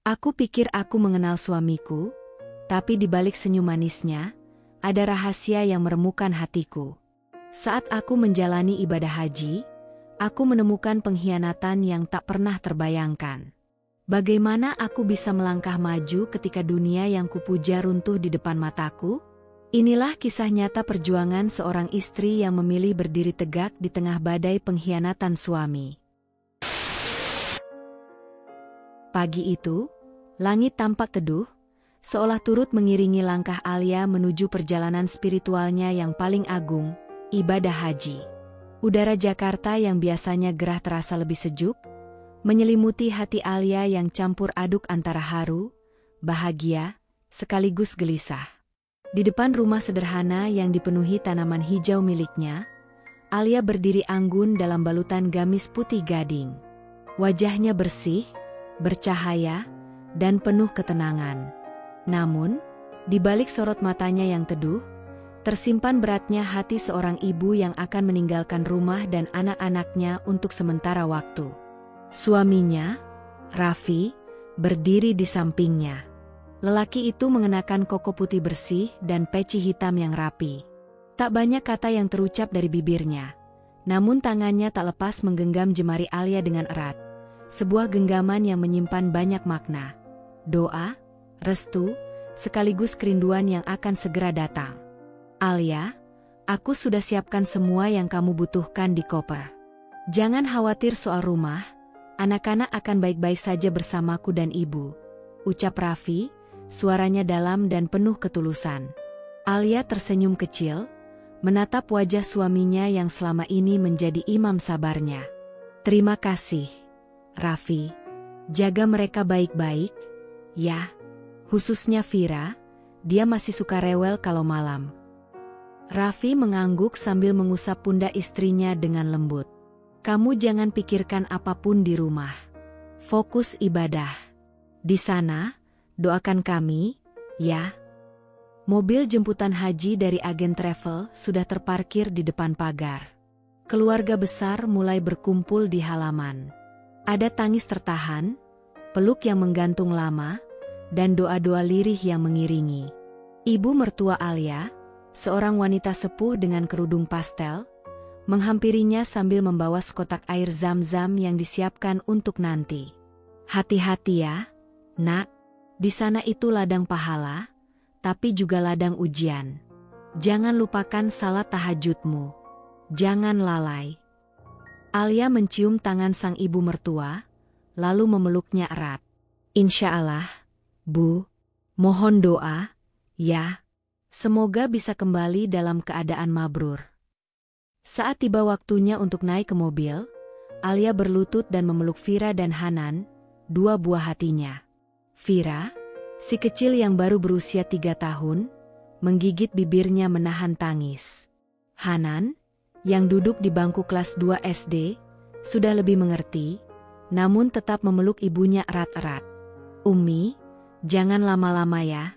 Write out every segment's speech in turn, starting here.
Aku pikir aku mengenal suamiku, tapi di balik senyum manisnya, ada rahasia yang meremukkan hatiku. Saat aku menjalani ibadah haji, aku menemukan pengkhianatan yang tak pernah terbayangkan. Bagaimana aku bisa melangkah maju ketika dunia yang kupuja runtuh di depan mataku? Inilah kisah nyata perjuangan seorang istri yang memilih berdiri tegak di tengah badai pengkhianatan suami. Pagi itu, langit tampak teduh, seolah turut mengiringi langkah Alia menuju perjalanan spiritualnya yang paling agung, ibadah haji. Udara Jakarta yang biasanya gerah terasa lebih sejuk, menyelimuti hati Alia yang campur aduk antara haru, bahagia, sekaligus gelisah. Di depan rumah sederhana yang dipenuhi tanaman hijau miliknya, Alia berdiri anggun dalam balutan gamis putih gading. Wajahnya bersih, bercahaya, dan penuh ketenangan. Namun, di balik sorot matanya yang teduh, tersimpan beratnya hati seorang ibu yang akan meninggalkan rumah dan anak-anaknya untuk sementara waktu. Suaminya, Raffi, berdiri di sampingnya. Lelaki itu mengenakan koko putih bersih dan peci hitam yang rapi. Tak banyak kata yang terucap dari bibirnya, namun tangannya tak lepas menggenggam jemari Alia dengan erat. Sebuah genggaman yang menyimpan banyak makna, doa, restu, sekaligus kerinduan yang akan segera datang. Alia, aku sudah siapkan semua yang kamu butuhkan di koper. Jangan khawatir soal rumah, anak-anak akan baik-baik saja bersamaku dan ibu, ucap Raffi, suaranya dalam dan penuh ketulusan. Alia tersenyum kecil, menatap wajah suaminya yang selama ini menjadi imam sabarnya. Terima kasih, Raffi. Jaga mereka baik-baik, ya. Khususnya Vira, dia masih suka rewel kalau malam. Raffi mengangguk sambil mengusap pundak istrinya dengan lembut. Kamu jangan pikirkan apapun di rumah. Fokus ibadah. Di sana, doakan kami, ya. Mobil jemputan haji dari agen travel sudah terparkir di depan pagar. Keluarga besar mulai berkumpul di halaman. Ada tangis tertahan, peluk yang menggantung lama, dan doa-doa lirih yang mengiringi. Ibu mertua Alia, seorang wanita sepuh dengan kerudung pastel, menghampirinya sambil membawa sekotak air zam-zam yang disiapkan untuk nanti. Hati-hati ya, nak. Di sana itu ladang pahala, tapi juga ladang ujian. Jangan lupakan salat tahajudmu. Jangan lalai. Alia mencium tangan sang ibu mertua, lalu memeluknya erat. Insya Allah, Bu, mohon doa, ya. Semoga bisa kembali dalam keadaan mabrur. Saat tiba waktunya untuk naik ke mobil, Alia berlutut dan memeluk Vira dan Hanan, dua buah hatinya. Vira, si kecil yang baru berusia 3 tahun, menggigit bibirnya menahan tangis. Hanan, yang duduk di bangku kelas 2 SD, sudah lebih mengerti, namun tetap memeluk ibunya erat-erat. Umi, jangan lama-lama ya.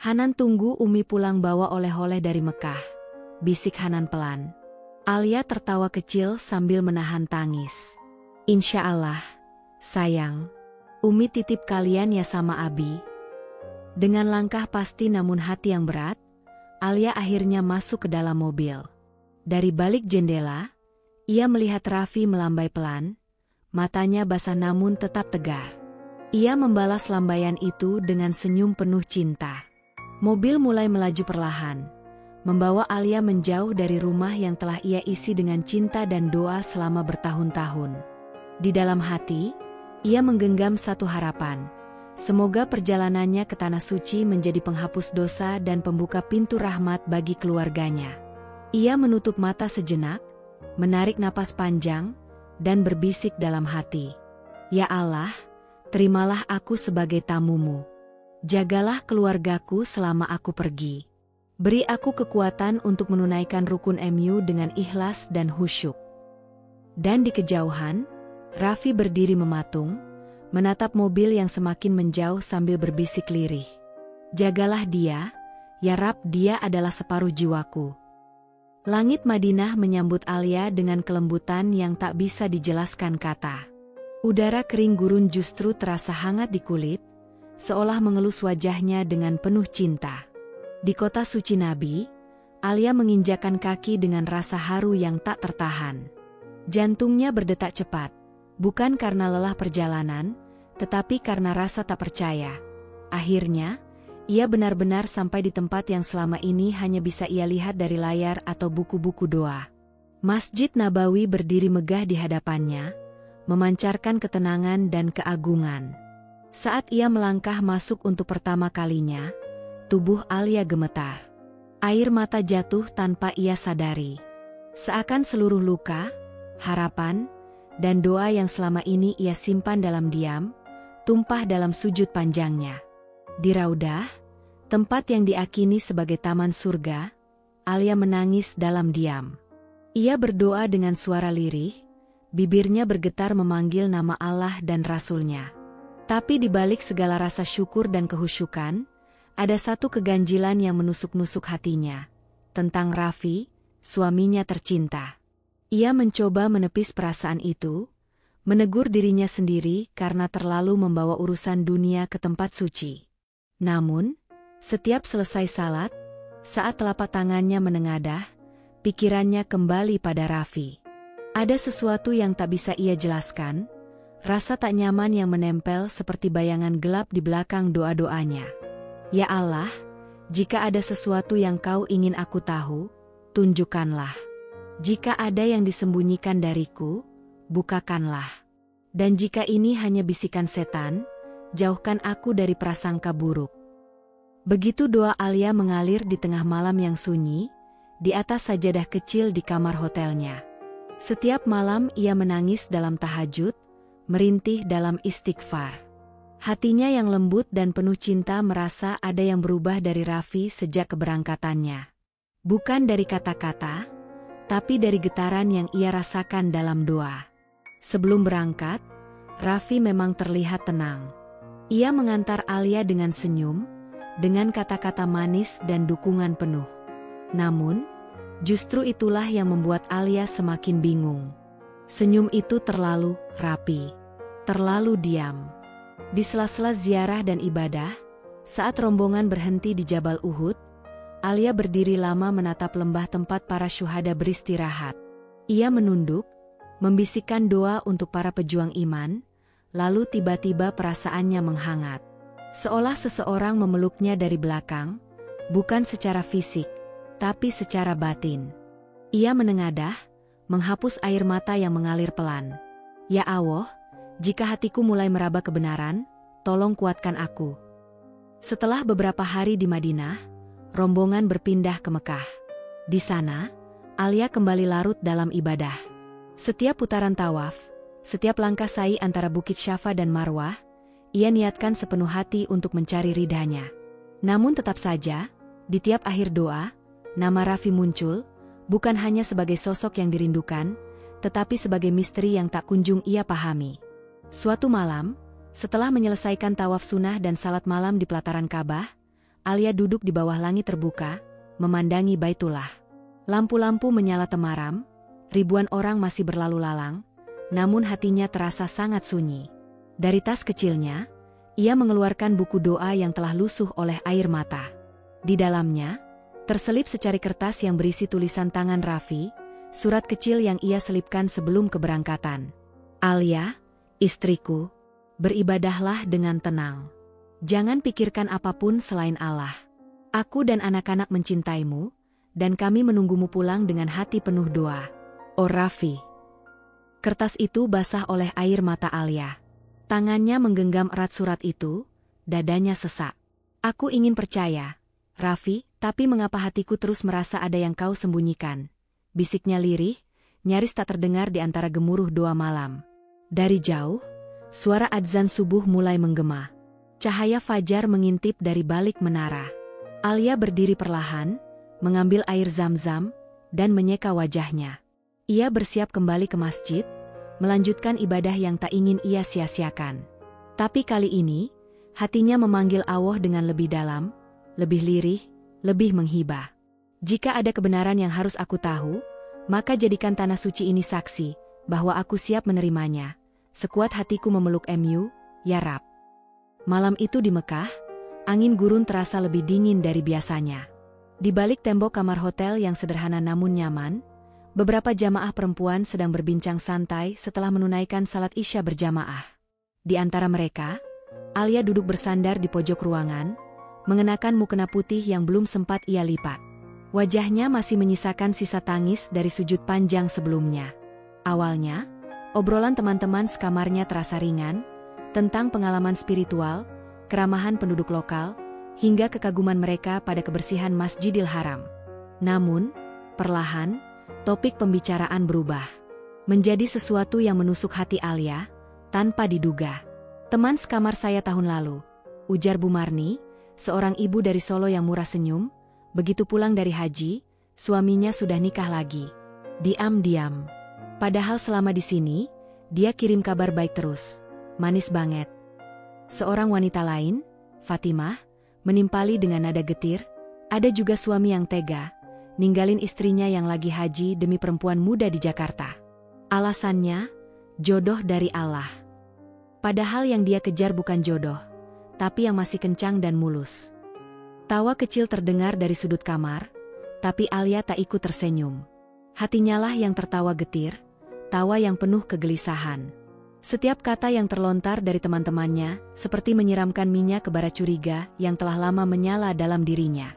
Hanan tunggu Umi pulang bawa oleh-oleh dari Mekah, bisik Hanan pelan. Alia tertawa kecil sambil menahan tangis. Insya Allah, sayang. Umi titip kalian ya sama Abi. Dengan langkah pasti namun hati yang berat, Alia akhirnya masuk ke dalam mobil. Dari balik jendela, ia melihat Raffi melambai pelan, matanya basah namun tetap tegar. Ia membalas lambaian itu dengan senyum penuh cinta. Mobil mulai melaju perlahan, membawa Alia menjauh dari rumah yang telah ia isi dengan cinta dan doa selama bertahun-tahun. Di dalam hati, ia menggenggam satu harapan. Semoga perjalanannya ke Tanah Suci menjadi penghapus dosa dan pembuka pintu rahmat bagi keluarganya. Ia menutup mata sejenak, menarik napas panjang, dan berbisik dalam hati. Ya Allah, terimalah aku sebagai tamumu. Jagalah keluargaku selama aku pergi. Beri aku kekuatan untuk menunaikan rukun MU dengan ikhlas dan khusyuk. Dan di kejauhan, Raffi berdiri mematung, menatap mobil yang semakin menjauh sambil berbisik lirih. Jagalah dia, ya Rab, dia adalah separuh jiwaku. Langit Madinah menyambut Alia dengan kelembutan yang tak bisa dijelaskan kata. Udara kering gurun justru terasa hangat di kulit, seolah mengelus wajahnya dengan penuh cinta. Di kota suci Nabi, Alia menginjakan kaki dengan rasa haru yang tak tertahan. Jantungnya berdetak cepat, bukan karena lelah perjalanan, tetapi karena rasa tak percaya. Akhirnya, ia benar-benar sampai di tempat yang selama ini hanya bisa ia lihat dari layar atau buku-buku doa. Masjid Nabawi berdiri megah di hadapannya, memancarkan ketenangan dan keagungan. Saat ia melangkah masuk untuk pertama kalinya, tubuh Alia gemetar. Air mata jatuh tanpa ia sadari. Seakan seluruh luka, harapan, dan doa yang selama ini ia simpan dalam diam, tumpah dalam sujud panjangnya. Di Raudah, tempat yang diakini sebagai taman surga, Alia menangis dalam diam. Ia berdoa dengan suara lirih, bibirnya bergetar memanggil nama Allah dan Rasul-Nya. Tapi di balik segala rasa syukur dan kehusyukan, ada satu keganjilan yang menusuk-nusuk hatinya, tentang Raffi, suaminya tercinta. Ia mencoba menepis perasaan itu, menegur dirinya sendiri karena terlalu membawa urusan dunia ke tempat suci. Namun, setiap selesai salat, saat telapak tangannya menengadah, pikirannya kembali pada Raffi. Ada sesuatu yang tak bisa ia jelaskan, rasa tak nyaman yang menempel seperti bayangan gelap di belakang doa-doanya. Ya Allah, jika ada sesuatu yang Kau ingin aku tahu, tunjukkanlah. Jika ada yang disembunyikan dariku, bukakanlah. Dan jika ini hanya bisikan setan, jauhkan aku dari prasangka buruk. Begitu doa Alia mengalir di tengah malam yang sunyi, di atas sajadah kecil di kamar hotelnya. Setiap malam ia menangis dalam tahajud, merintih dalam istighfar. Hatinya yang lembut dan penuh cinta merasa ada yang berubah dari Raffi sejak keberangkatannya. Bukan dari kata-kata, tapi dari getaran yang ia rasakan dalam doa. Sebelum berangkat, Raffi memang terlihat tenang. Ia mengantar Alia dengan senyum, dengan kata-kata manis dan dukungan penuh. Namun, justru itulah yang membuat Alia semakin bingung. Senyum itu terlalu rapi, terlalu diam. Di sela-sela ziarah dan ibadah, saat rombongan berhenti di Jabal Uhud, Alia berdiri lama menatap lembah tempat para syuhada beristirahat. Ia menunduk, membisikkan doa untuk para pejuang iman, lalu tiba-tiba perasaannya menghangat. Seolah seseorang memeluknya dari belakang, bukan secara fisik, tapi secara batin. Ia menengadah, menghapus air mata yang mengalir pelan. Ya Allah, jika hatiku mulai meraba kebenaran, tolong kuatkan aku. Setelah beberapa hari di Madinah, rombongan berpindah ke Mekah. Di sana, Alia kembali larut dalam ibadah. Setiap putaran tawaf, setiap langkah sa'i antara Bukit Syafa dan Marwah, ia niatkan sepenuh hati untuk mencari ridhanya. Namun tetap saja, di tiap akhir doa, nama Raffi muncul, bukan hanya sebagai sosok yang dirindukan, tetapi sebagai misteri yang tak kunjung ia pahami. Suatu malam, setelah menyelesaikan tawaf sunnah dan salat malam di pelataran Ka'bah, Alia duduk di bawah langit terbuka, memandangi Baitullah. Lampu-lampu menyala temaram, ribuan orang masih berlalu lalang, namun hatinya terasa sangat sunyi. Dari tas kecilnya, ia mengeluarkan buku doa yang telah lusuh oleh air mata. Di dalamnya, terselip secari kertas yang berisi tulisan tangan Raffi, surat kecil yang ia selipkan sebelum keberangkatan. Alia, istriku, beribadahlah dengan tenang. Jangan pikirkan apapun selain Allah. Aku dan anak-anak mencintaimu, dan kami menunggumu pulang dengan hati penuh doa. Oh Raffi. Kertas itu basah oleh air mata Alia. Tangannya menggenggam erat surat itu, dadanya sesak. Aku ingin percaya, Raffi, tapi mengapa hatiku terus merasa ada yang kau sembunyikan? Bisiknya lirih, nyaris tak terdengar di antara gemuruh doa malam. Dari jauh, suara adzan subuh mulai menggema. Cahaya fajar mengintip dari balik menara. Alia berdiri perlahan, mengambil air zam-zam, dan menyeka wajahnya. Ia bersiap kembali ke masjid, melanjutkan ibadah yang tak ingin ia sia-siakan. Tapi kali ini, hatinya memanggil Allah dengan lebih dalam, lebih lirih, lebih menghibah. Jika ada kebenaran yang harus aku tahu, maka jadikan tanah suci ini saksi, bahwa aku siap menerimanya. Sekuat hatiku memeluk MU, ya Rab. Malam itu di Mekah, angin gurun terasa lebih dingin dari biasanya. Di balik tembok kamar hotel yang sederhana namun nyaman, beberapa jamaah perempuan sedang berbincang santai setelah menunaikan salat Isya berjamaah. Di antara mereka, Alia duduk bersandar di pojok ruangan, mengenakan mukena putih yang belum sempat ia lipat. Wajahnya masih menyisakan sisa tangis dari sujud panjang sebelumnya. Awalnya, obrolan teman-teman sekamarnya terasa ringan, tentang pengalaman spiritual, keramahan penduduk lokal, hingga kekaguman mereka pada kebersihan Masjidil Haram. Namun, perlahan, topik pembicaraan berubah. Menjadi sesuatu yang menusuk hati Alia, tanpa diduga. "Teman sekamar saya tahun lalu," ujar Bu Marni, seorang ibu dari Solo yang murah senyum. Begitu pulang dari haji, suaminya sudah nikah lagi. Diam-diam. Padahal selama di sini, dia kirim kabar baik terus. Manis banget. Seorang wanita lain, Fatimah, menimpali dengan nada getir, ada juga suami yang tega, ninggalin istrinya yang lagi haji demi perempuan muda di Jakarta. Alasannya, jodoh dari Allah. Padahal yang dia kejar bukan jodoh, tapi yang masih kencang dan mulus. Tawa kecil terdengar dari sudut kamar, tapi Alia tak ikut tersenyum. Hatinya lah yang tertawa getir, tawa yang penuh kegelisahan. Setiap kata yang terlontar dari teman-temannya seperti menyiramkan minyak ke bara curiga yang telah lama menyala dalam dirinya.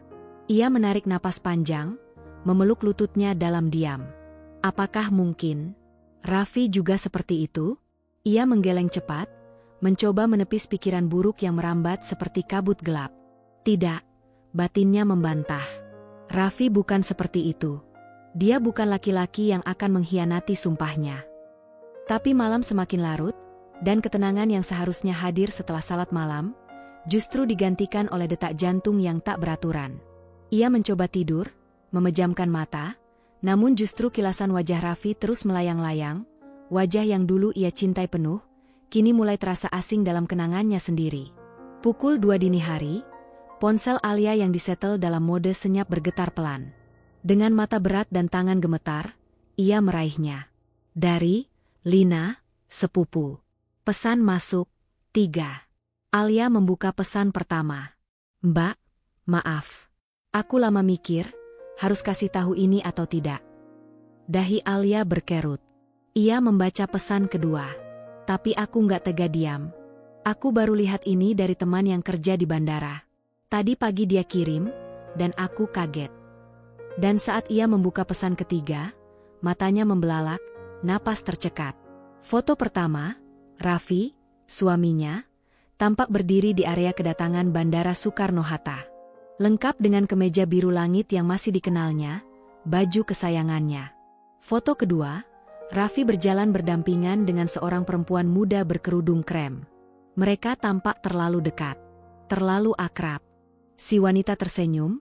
Ia menarik napas panjang, memeluk lututnya dalam diam. Apakah mungkin Raffi juga seperti itu? Ia menggeleng cepat, mencoba menepis pikiran buruk yang merambat seperti kabut gelap. Tidak, batinnya membantah. Raffi bukan seperti itu. Dia bukan laki-laki yang akan mengkhianati sumpahnya. Tapi malam semakin larut, dan ketenangan yang seharusnya hadir setelah salat malam, justru digantikan oleh detak jantung yang tak beraturan. Ia mencoba tidur, memejamkan mata, namun justru kilasan wajah Raffi terus melayang-layang, wajah yang dulu ia cintai penuh, kini mulai terasa asing dalam kenangannya sendiri. Pukul 2 dini hari, ponsel Alia yang disetel dalam mode senyap bergetar pelan. Dengan mata berat dan tangan gemetar, ia meraihnya. Dari Lina, sepupu. Pesan masuk, 3. Alia membuka pesan pertama. "Mbak, maaf. Aku lama mikir, harus kasih tahu ini atau tidak." Dahi Alia berkerut. Ia membaca pesan kedua. "Tapi aku nggak tega diam. Aku baru lihat ini dari teman yang kerja di bandara. Tadi pagi dia kirim, dan aku kaget." Dan saat ia membuka pesan ketiga, matanya membelalak, napas tercekat. Foto pertama, Raffi, suaminya, tampak berdiri di area kedatangan Bandara Soekarno-Hatta. Lengkap dengan kemeja biru langit yang masih dikenalnya, baju kesayangannya. Foto kedua, Raffi berjalan berdampingan dengan seorang perempuan muda berkerudung krem. Mereka tampak terlalu dekat, terlalu akrab. Si wanita tersenyum,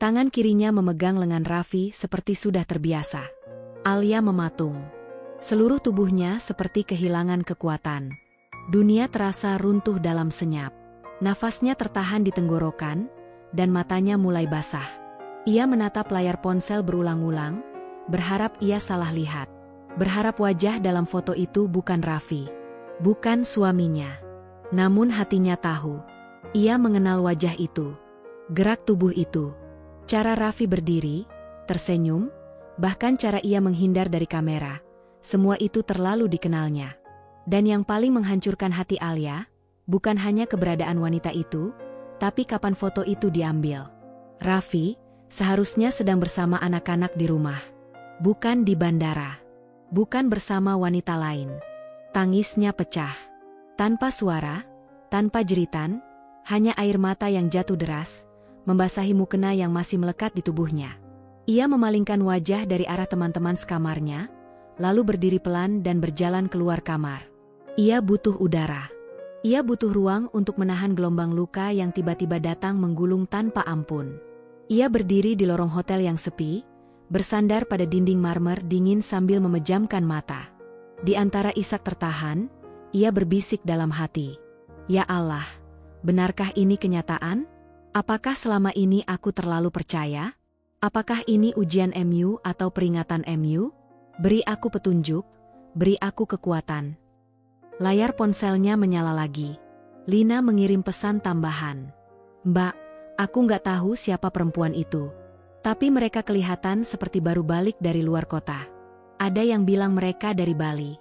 tangan kirinya memegang lengan Raffi seperti sudah terbiasa. Alia mematung. Seluruh tubuhnya seperti kehilangan kekuatan. Dunia terasa runtuh dalam senyap. Nafasnya tertahan di tenggorokan, dan matanya mulai basah. Ia menatap layar ponsel berulang-ulang, berharap ia salah lihat. Berharap wajah dalam foto itu bukan Raffi, bukan suaminya. Namun hatinya tahu. Ia mengenal wajah itu, gerak tubuh itu, cara Raffi berdiri, tersenyum, bahkan cara ia menghindar dari kamera. Semua itu terlalu dikenalnya. Dan yang paling menghancurkan hati Alia, bukan hanya keberadaan wanita itu, tapi kapan foto itu diambil. Raffi seharusnya sedang bersama anak-anak di rumah. Bukan di bandara. Bukan bersama wanita lain. Tangisnya pecah. Tanpa suara, tanpa jeritan, hanya air mata yang jatuh deras, membasahi mukena yang masih melekat di tubuhnya. Ia memalingkan wajah dari arah teman-teman sekamarnya, lalu berdiri pelan dan berjalan keluar kamar. Ia butuh udara. Ia butuh ruang untuk menahan gelombang luka yang tiba-tiba datang menggulung tanpa ampun. Ia berdiri di lorong hotel yang sepi, bersandar pada dinding marmer dingin sambil memejamkan mata. Di antara isak tertahan, ia berbisik dalam hati. "Ya Allah, benarkah ini kenyataan? Apakah selama ini aku terlalu percaya? Apakah ini ujian MU atau peringatan MU? Beri aku petunjuk, beri aku kekuatan." Layar ponselnya menyala lagi. Lina mengirim pesan tambahan. Mbak, aku nggak tahu siapa perempuan itu. Tapi mereka kelihatan seperti baru balik dari luar kota. Ada yang bilang mereka dari Bali.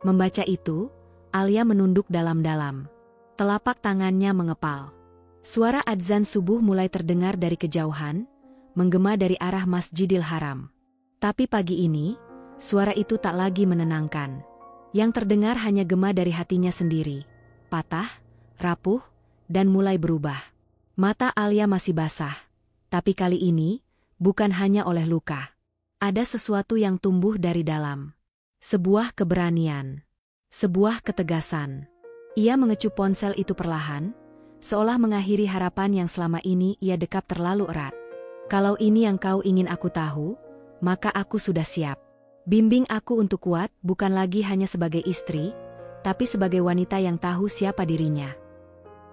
Membaca itu, Alia menunduk dalam-dalam. Telapak tangannya mengepal. Suara adzan subuh mulai terdengar dari kejauhan, menggema dari arah Masjidil Haram. Tapi pagi ini, suara itu tak lagi menenangkan. Yang terdengar hanya gema dari hatinya sendiri. Patah, rapuh, dan mulai berubah. Mata Alia masih basah. Tapi kali ini, bukan hanya oleh luka. Ada sesuatu yang tumbuh dari dalam. Sebuah keberanian. Sebuah ketegasan. Ia mengecup ponsel itu perlahan, seolah mengakhiri harapan yang selama ini ia dekap terlalu erat. Kalau ini yang kau ingin aku tahu, maka aku sudah siap. Bimbing aku untuk kuat bukan lagi hanya sebagai istri, tapi sebagai wanita yang tahu siapa dirinya.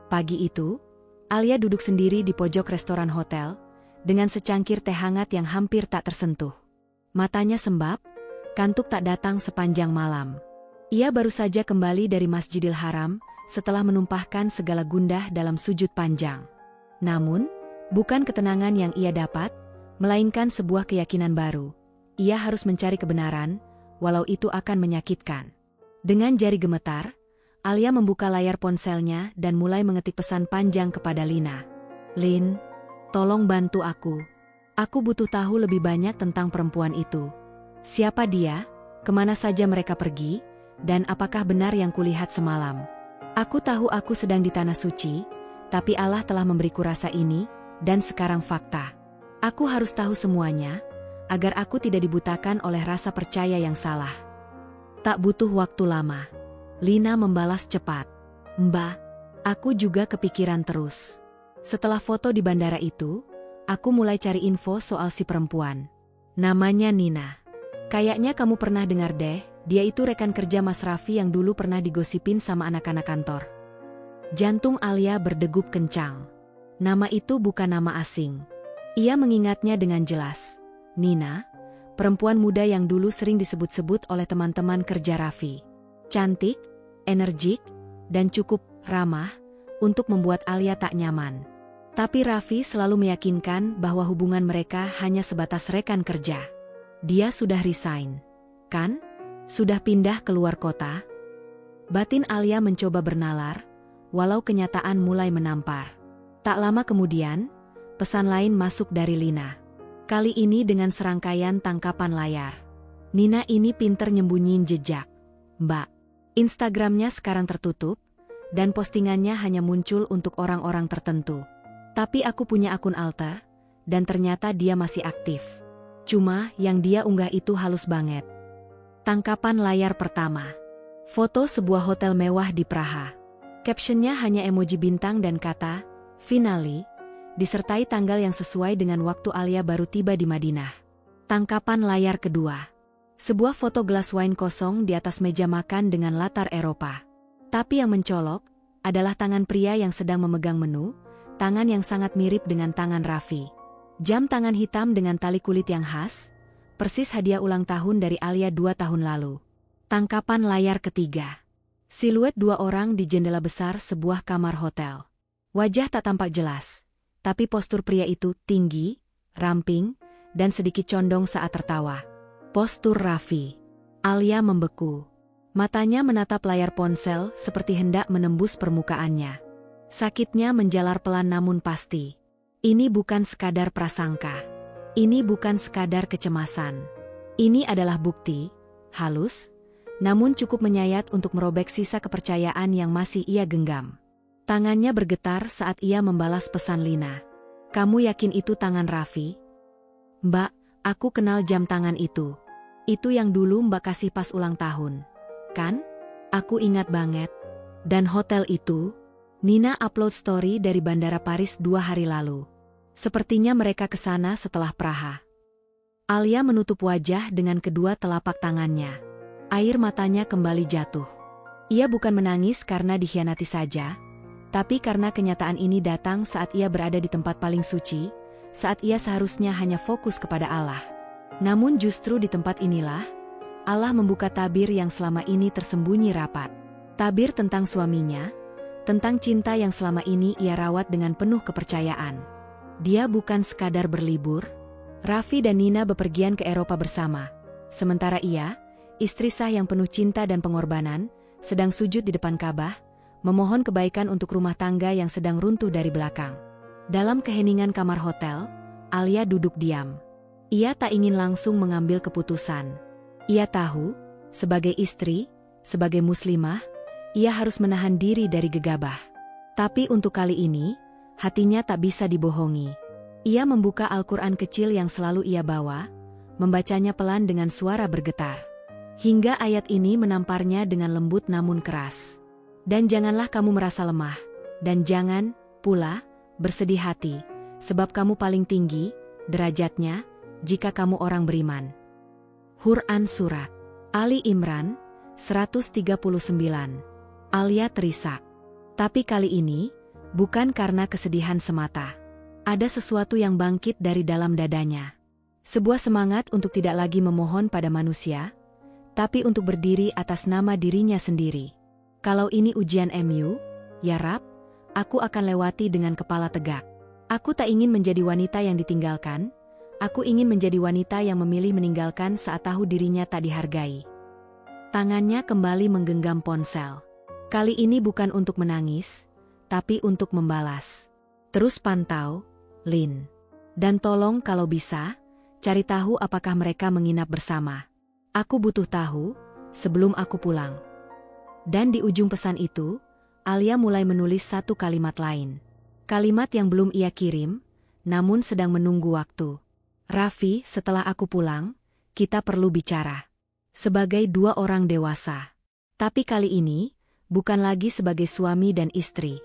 Pagi itu, Alia duduk sendiri di pojok restoran hotel, dengan secangkir teh hangat yang hampir tak tersentuh. Matanya sembab, kantuk tak datang sepanjang malam. Ia baru saja kembali dari Masjidil Haram, setelah menumpahkan segala gundah dalam sujud panjang. Namun, bukan ketenangan yang ia dapat, melainkan sebuah keyakinan baru. Ia harus mencari kebenaran, walau itu akan menyakitkan. Dengan jari gemetar, Alia membuka layar ponselnya dan mulai mengetik pesan panjang kepada Lina. Lin, tolong bantu aku. Aku butuh tahu lebih banyak tentang perempuan itu. Siapa dia, kemana saja mereka pergi, dan apakah benar yang kulihat semalam. Aku tahu aku sedang di tanah suci, tapi Allah telah memberiku rasa ini, dan sekarang fakta. Aku harus tahu semuanya, agar aku tidak dibutakan oleh rasa percaya yang salah. Tak butuh waktu lama. Lina membalas cepat. Mbak, aku juga kepikiran terus. Setelah foto di bandara itu, aku mulai cari info soal si perempuan. Namanya Nina. Kayaknya kamu pernah dengar deh, dia itu rekan kerja Mas Raffi yang dulu pernah digosipin sama anak-anak kantor. Jantung Alia berdegup kencang. Nama itu bukan nama asing. Ia mengingatnya dengan jelas. Nina, perempuan muda yang dulu sering disebut-sebut oleh teman-teman kerja Raffi. Cantik, energik, dan cukup ramah untuk membuat Alia tak nyaman. Tapi Raffi selalu meyakinkan bahwa hubungan mereka hanya sebatas rekan kerja. Dia sudah resign, kan? Sudah pindah keluar kota? Batin Alia mencoba bernalar, walau kenyataan mulai menampar. Tak lama kemudian, pesan lain masuk dari Lina. Kali ini dengan serangkaian tangkapan layar. Nina ini pinter nyembunyiin jejak. Mbak, Instagramnya sekarang tertutup, dan postingannya hanya muncul untuk orang-orang tertentu. Tapi aku punya akun alter, dan ternyata dia masih aktif. Cuma yang dia unggah itu halus banget. Tangkapan layar pertama. Foto sebuah hotel mewah di Praha. Captionnya hanya emoji bintang dan kata, finally, disertai tanggal yang sesuai dengan waktu Alia baru tiba di Madinah. Tangkapan layar kedua. Sebuah foto gelas wine kosong di atas meja makan dengan latar Eropa. Tapi yang mencolok adalah tangan pria yang sedang memegang menu, tangan yang sangat mirip dengan tangan Raffi. Jam tangan hitam dengan tali kulit yang khas, persis hadiah ulang tahun dari Alia 2 tahun lalu. Tangkapan layar ketiga. Siluet 2 orang di jendela besar sebuah kamar hotel. Wajah tak tampak jelas, tapi postur pria itu tinggi, ramping, dan sedikit condong saat tertawa. Postur Raffi. Alia membeku. Matanya menatap layar ponsel seperti hendak menembus permukaannya. Sakitnya menjalar pelan namun pasti. Ini bukan sekadar prasangka. Ini bukan sekadar kecemasan. Ini adalah bukti, halus, namun cukup menyayat untuk merobek sisa kepercayaan yang masih ia genggam. Tangannya bergetar saat ia membalas pesan Lina. Kamu yakin itu tangan Raffi? Mbak, aku kenal jam tangan itu. Itu yang dulu Mbak kasih pas ulang tahun. Kan? Aku ingat banget. Dan hotel itu, Nina upload story dari Bandara Paris 2 hari lalu. Sepertinya mereka ke sana setelah Praha. Alia menutup wajah dengan kedua telapak tangannya. Air matanya kembali jatuh. Ia bukan menangis karena dikhianati saja, tapi karena kenyataan ini datang saat ia berada di tempat paling suci, saat ia seharusnya hanya fokus kepada Allah. Namun justru di tempat inilah, Allah membuka tabir yang selama ini tersembunyi rapat. Tabir tentang suaminya, Tentang cinta yang selama ini ia rawat dengan penuh kepercayaan. Dia bukan sekadar berlibur. Raffi dan Nina bepergian ke Eropa bersama. Sementara ia, istri sah yang penuh cinta dan pengorbanan, sedang sujud di depan Ka'bah, memohon kebaikan untuk rumah tangga yang sedang runtuh dari belakang. Dalam keheningan kamar hotel, Alia duduk diam. Ia tak ingin langsung mengambil keputusan. Ia tahu, sebagai istri, sebagai muslimah, ia harus menahan diri dari gegabah. Tapi untuk kali ini, hatinya tak bisa dibohongi. Ia membuka Al-Quran kecil yang selalu ia bawa, membacanya pelan dengan suara bergetar. Hingga ayat ini menamparnya dengan lembut namun keras. Dan janganlah kamu merasa lemah, dan jangan, pula, bersedih hati, sebab kamu paling tinggi, derajatnya, jika kamu orang beriman. Quran Surat Ali Imran, 139. Alia terisak. Tapi kali ini, bukan karena kesedihan semata. Ada sesuatu yang bangkit dari dalam dadanya. Sebuah semangat untuk tidak lagi memohon pada manusia, tapi untuk berdiri atas nama dirinya sendiri. Kalau ini ujian MU, ya Rab, aku akan lewati dengan kepala tegak. Aku tak ingin menjadi wanita yang ditinggalkan, aku ingin menjadi wanita yang memilih meninggalkan saat tahu dirinya tak dihargai. Tangannya kembali menggenggam ponsel. Kali ini bukan untuk menangis, tapi untuk membalas. Terus pantau, Lin. Dan tolong kalau bisa, cari tahu apakah mereka menginap bersama. Aku butuh tahu, sebelum aku pulang. Dan di ujung pesan itu, Alia mulai menulis satu kalimat lain. Kalimat yang belum ia kirim, namun sedang menunggu waktu. Raffi, setelah aku pulang, kita perlu bicara. Sebagai dua orang dewasa. Tapi kali ini, bukan lagi sebagai suami dan istri.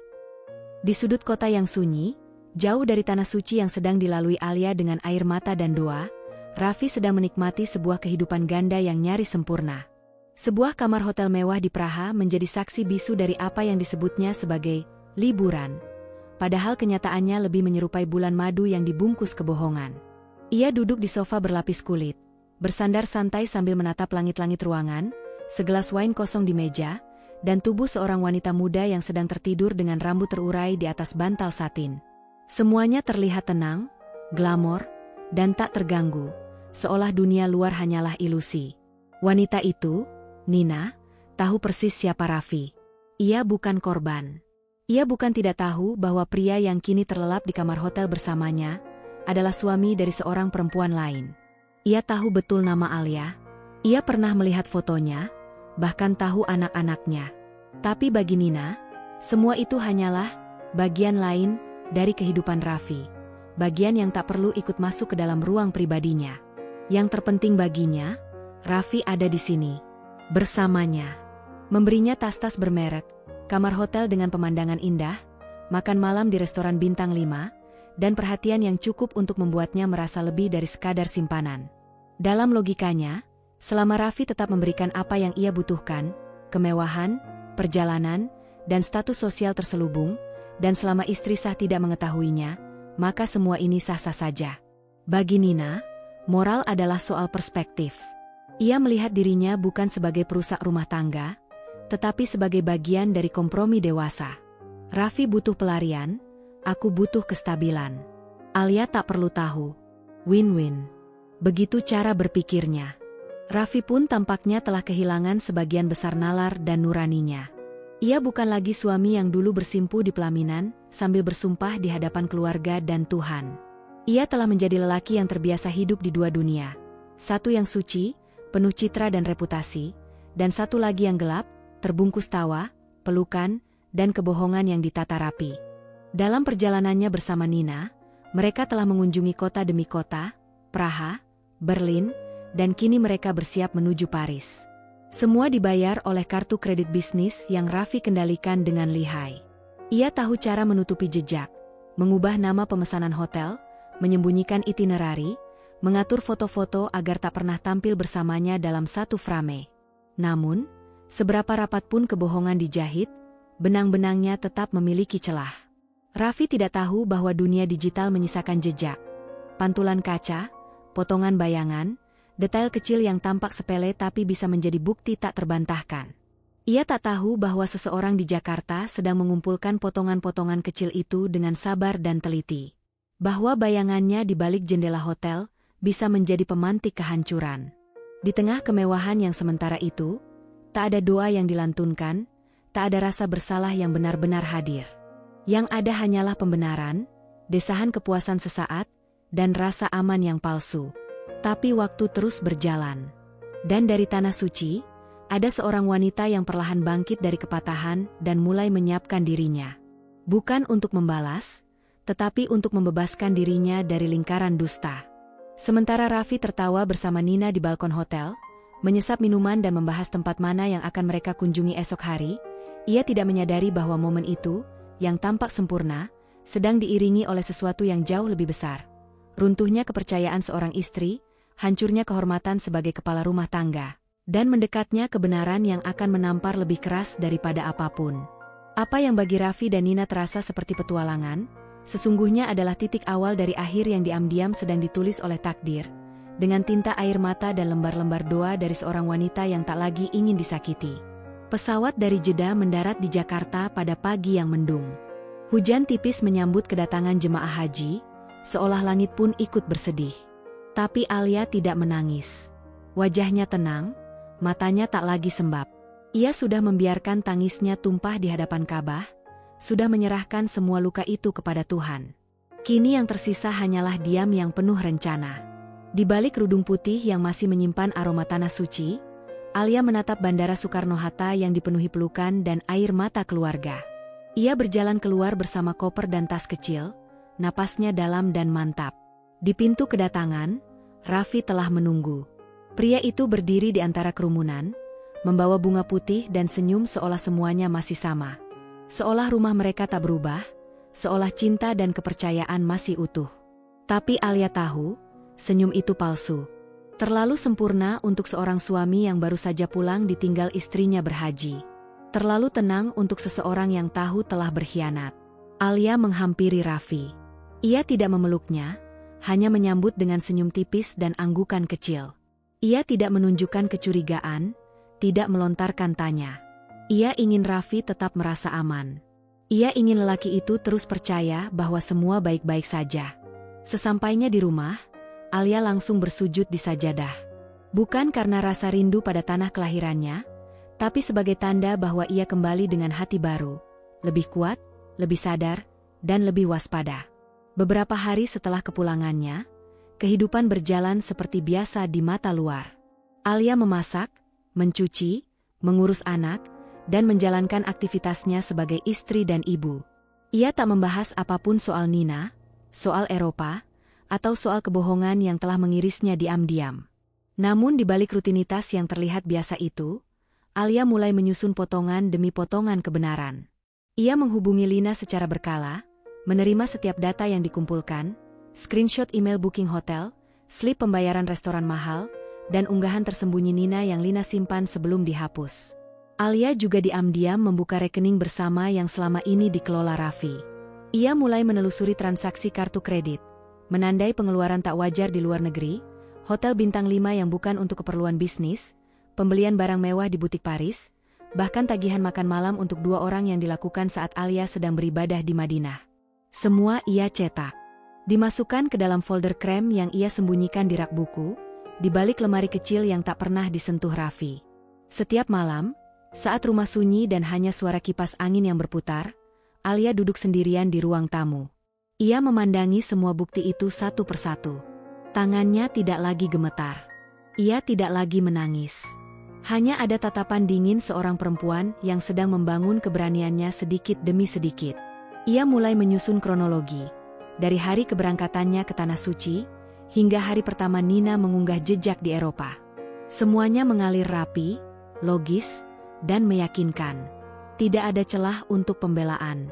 Di sudut kota yang sunyi, jauh dari tanah suci yang sedang dilalui Alia dengan air mata dan doa, Raffi sedang menikmati sebuah kehidupan ganda yang nyaris sempurna. Sebuah kamar hotel mewah di Praha menjadi saksi bisu dari apa yang disebutnya sebagai liburan. Padahal kenyataannya lebih menyerupai bulan madu yang dibungkus kebohongan. Ia duduk di sofa berlapis kulit, bersandar santai sambil menatap langit-langit ruangan, segelas wine kosong di meja, dan tubuh seorang wanita muda yang sedang tertidur dengan rambut terurai di atas bantal satin. Semuanya terlihat tenang, glamor, dan tak terganggu, seolah dunia luar hanyalah ilusi. Wanita itu, Nina, tahu persis siapa Raffi. Ia bukan korban. Ia bukan tidak tahu bahwa pria yang kini terlelap di kamar hotel bersamanya adalah suami dari seorang perempuan lain. Ia tahu betul nama Alia. Ia pernah melihat fotonya, bahkan tahu anak-anaknya. Tapi bagi Nina, semua itu hanyalah bagian lain dari kehidupan Raffi. Bagian yang tak perlu ikut masuk ke dalam ruang pribadinya. Yang terpenting baginya, Raffi ada di sini, bersamanya. Memberinya tas-tas bermerek, kamar hotel dengan pemandangan indah, makan malam di restoran bintang 5, dan perhatian yang cukup untuk membuatnya merasa lebih dari sekadar simpanan. Dalam logikanya, selama Raffi tetap memberikan apa yang ia butuhkan, kemewahan, perjalanan, dan status sosial terselubung, dan selama istri sah tidak mengetahuinya, maka semua ini sah-sah saja. Bagi Nina, moral adalah soal perspektif. Ia melihat dirinya bukan sebagai perusak rumah tangga, tetapi sebagai bagian dari kompromi dewasa. Raffi butuh pelarian, aku butuh kestabilan. Alia tak perlu tahu. Win-win. Begitu cara berpikirnya. Raffi pun tampaknya telah kehilangan sebagian besar nalar dan nuraninya. Ia bukan lagi suami yang dulu bersimpu di pelaminan, sambil bersumpah di hadapan keluarga dan Tuhan. Ia telah menjadi lelaki yang terbiasa hidup di dua dunia. Satu yang suci, penuh citra dan reputasi, dan satu lagi yang gelap, terbungkus tawa, pelukan, dan kebohongan yang ditata rapi. Dalam perjalanannya bersama Nina, mereka telah mengunjungi kota demi kota, Praha, Berlin, dan kini mereka bersiap menuju Paris. Semua dibayar oleh kartu kredit bisnis yang Raffi kendalikan dengan lihai. Ia tahu cara menutupi jejak, mengubah nama pemesanan hotel, menyembunyikan itinerari, mengatur foto-foto agar tak pernah tampil bersamanya dalam satu frame. Namun, seberapa rapat pun kebohongan dijahit, benang-benangnya tetap memiliki celah. Raffi tidak tahu bahwa dunia digital menyisakan jejak. Pantulan kaca, potongan bayangan, detail kecil yang tampak sepele tapi bisa menjadi bukti tak terbantahkan. Ia tak tahu bahwa seseorang di Jakarta sedang mengumpulkan potongan-potongan kecil itu dengan sabar dan teliti. Bahwa bayangannya di balik jendela hotel bisa menjadi pemantik kehancuran. Di tengah kemewahan yang sementara itu, tak ada doa yang dilantunkan, tak ada rasa bersalah yang benar-benar hadir. Yang ada hanyalah pembenaran, desahan kepuasan sesaat, dan rasa aman yang palsu. Tapi waktu terus berjalan. Dan dari tanah suci, ada seorang wanita yang perlahan bangkit dari kepatahan dan mulai menyiapkan dirinya. Bukan untuk membalas, tetapi untuk membebaskan dirinya dari lingkaran dusta. Sementara Raffi tertawa bersama Nina di balkon hotel, menyesap minuman dan membahas tempat mana yang akan mereka kunjungi esok hari, ia tidak menyadari bahwa momen itu, yang tampak sempurna, sedang diiringi oleh sesuatu yang jauh lebih besar. Runtuhnya kepercayaan seorang istri, hancurnya kehormatan sebagai kepala rumah tangga, dan mendekatnya kebenaran yang akan menampar lebih keras daripada apapun. Apa yang bagi Raffi dan Nina terasa seperti petualangan, sesungguhnya adalah titik awal dari akhir yang diam-diam sedang ditulis oleh takdir, dengan tinta air mata dan lembar-lembar doa dari seorang wanita yang tak lagi ingin disakiti. Pesawat dari Jeddah mendarat di Jakarta pada pagi yang mendung. Hujan tipis menyambut kedatangan jemaah haji, seolah langit pun ikut bersedih. Tapi Alia tidak menangis. Wajahnya tenang, matanya tak lagi sembab. Ia sudah membiarkan tangisnya tumpah di hadapan Ka'bah, sudah menyerahkan semua luka itu kepada Tuhan. Kini yang tersisa hanyalah diam yang penuh rencana. Di balik kerudung putih yang masih menyimpan aroma tanah suci, Alia menatap Bandara Soekarno-Hatta yang dipenuhi pelukan dan air mata keluarga. Ia berjalan keluar bersama koper dan tas kecil, napasnya dalam dan mantap. Di pintu kedatangan, Raffi telah menunggu. Pria itu berdiri di antara kerumunan, membawa bunga putih dan senyum seolah semuanya masih sama. Seolah rumah mereka tak berubah, seolah cinta dan kepercayaan masih utuh. Tapi Alia tahu, senyum itu palsu. Terlalu sempurna untuk seorang suami yang baru saja pulang ditinggal istrinya berhaji. Terlalu tenang untuk seseorang yang tahu telah berkhianat. Alia menghampiri Raffi. Ia tidak memeluknya, hanya menyambut dengan senyum tipis dan anggukan kecil. Ia tidak menunjukkan kecurigaan, tidak melontarkan tanya. Ia ingin Raffi tetap merasa aman. Ia ingin lelaki itu terus percaya bahwa semua baik-baik saja. Sesampainya di rumah, Alia langsung bersujud di sajadah. Bukan karena rasa rindu pada tanah kelahirannya, tapi sebagai tanda bahwa ia kembali dengan hati baru, lebih kuat, lebih sadar, dan lebih waspada. Beberapa hari setelah kepulangannya, kehidupan berjalan seperti biasa di mata luar. Alia memasak, mencuci, mengurus anak, dan menjalankan aktivitasnya sebagai istri dan ibu. Ia tak membahas apapun soal Nina, soal Eropa, atau soal kebohongan yang telah mengirisnya diam-diam. Namun di balik rutinitas yang terlihat biasa itu, Alia mulai menyusun potongan demi potongan kebenaran. Ia menghubungi Lina secara berkala, menerima setiap data yang dikumpulkan, screenshot email booking hotel, slip pembayaran restoran mahal, dan unggahan tersembunyi Nina yang Lina simpan sebelum dihapus. Alia juga diam-diam membuka rekening bersama yang selama ini dikelola Raffi. Ia mulai menelusuri transaksi kartu kredit, menandai pengeluaran tak wajar di luar negeri, hotel bintang 5 yang bukan untuk keperluan bisnis, pembelian barang mewah di butik Paris, bahkan tagihan makan malam untuk 2 orang yang dilakukan saat Alia sedang beribadah di Madinah. Semua ia cetak. Dimasukkan ke dalam folder krem yang ia sembunyikan di rak buku, di balik lemari kecil yang tak pernah disentuh Raffi. Setiap malam, saat rumah sunyi dan hanya suara kipas angin yang berputar, Alia duduk sendirian di ruang tamu. Ia memandangi semua bukti itu satu persatu. Tangannya tidak lagi gemetar. Ia tidak lagi menangis. Hanya ada tatapan dingin seorang perempuan yang sedang membangun keberaniannya sedikit demi sedikit. Ia mulai menyusun kronologi, dari hari keberangkatannya ke Tanah Suci, hingga hari pertama Nina mengunggah jejak di Eropa. Semuanya mengalir rapi, logis, dan meyakinkan. Tidak ada celah untuk pembelaan.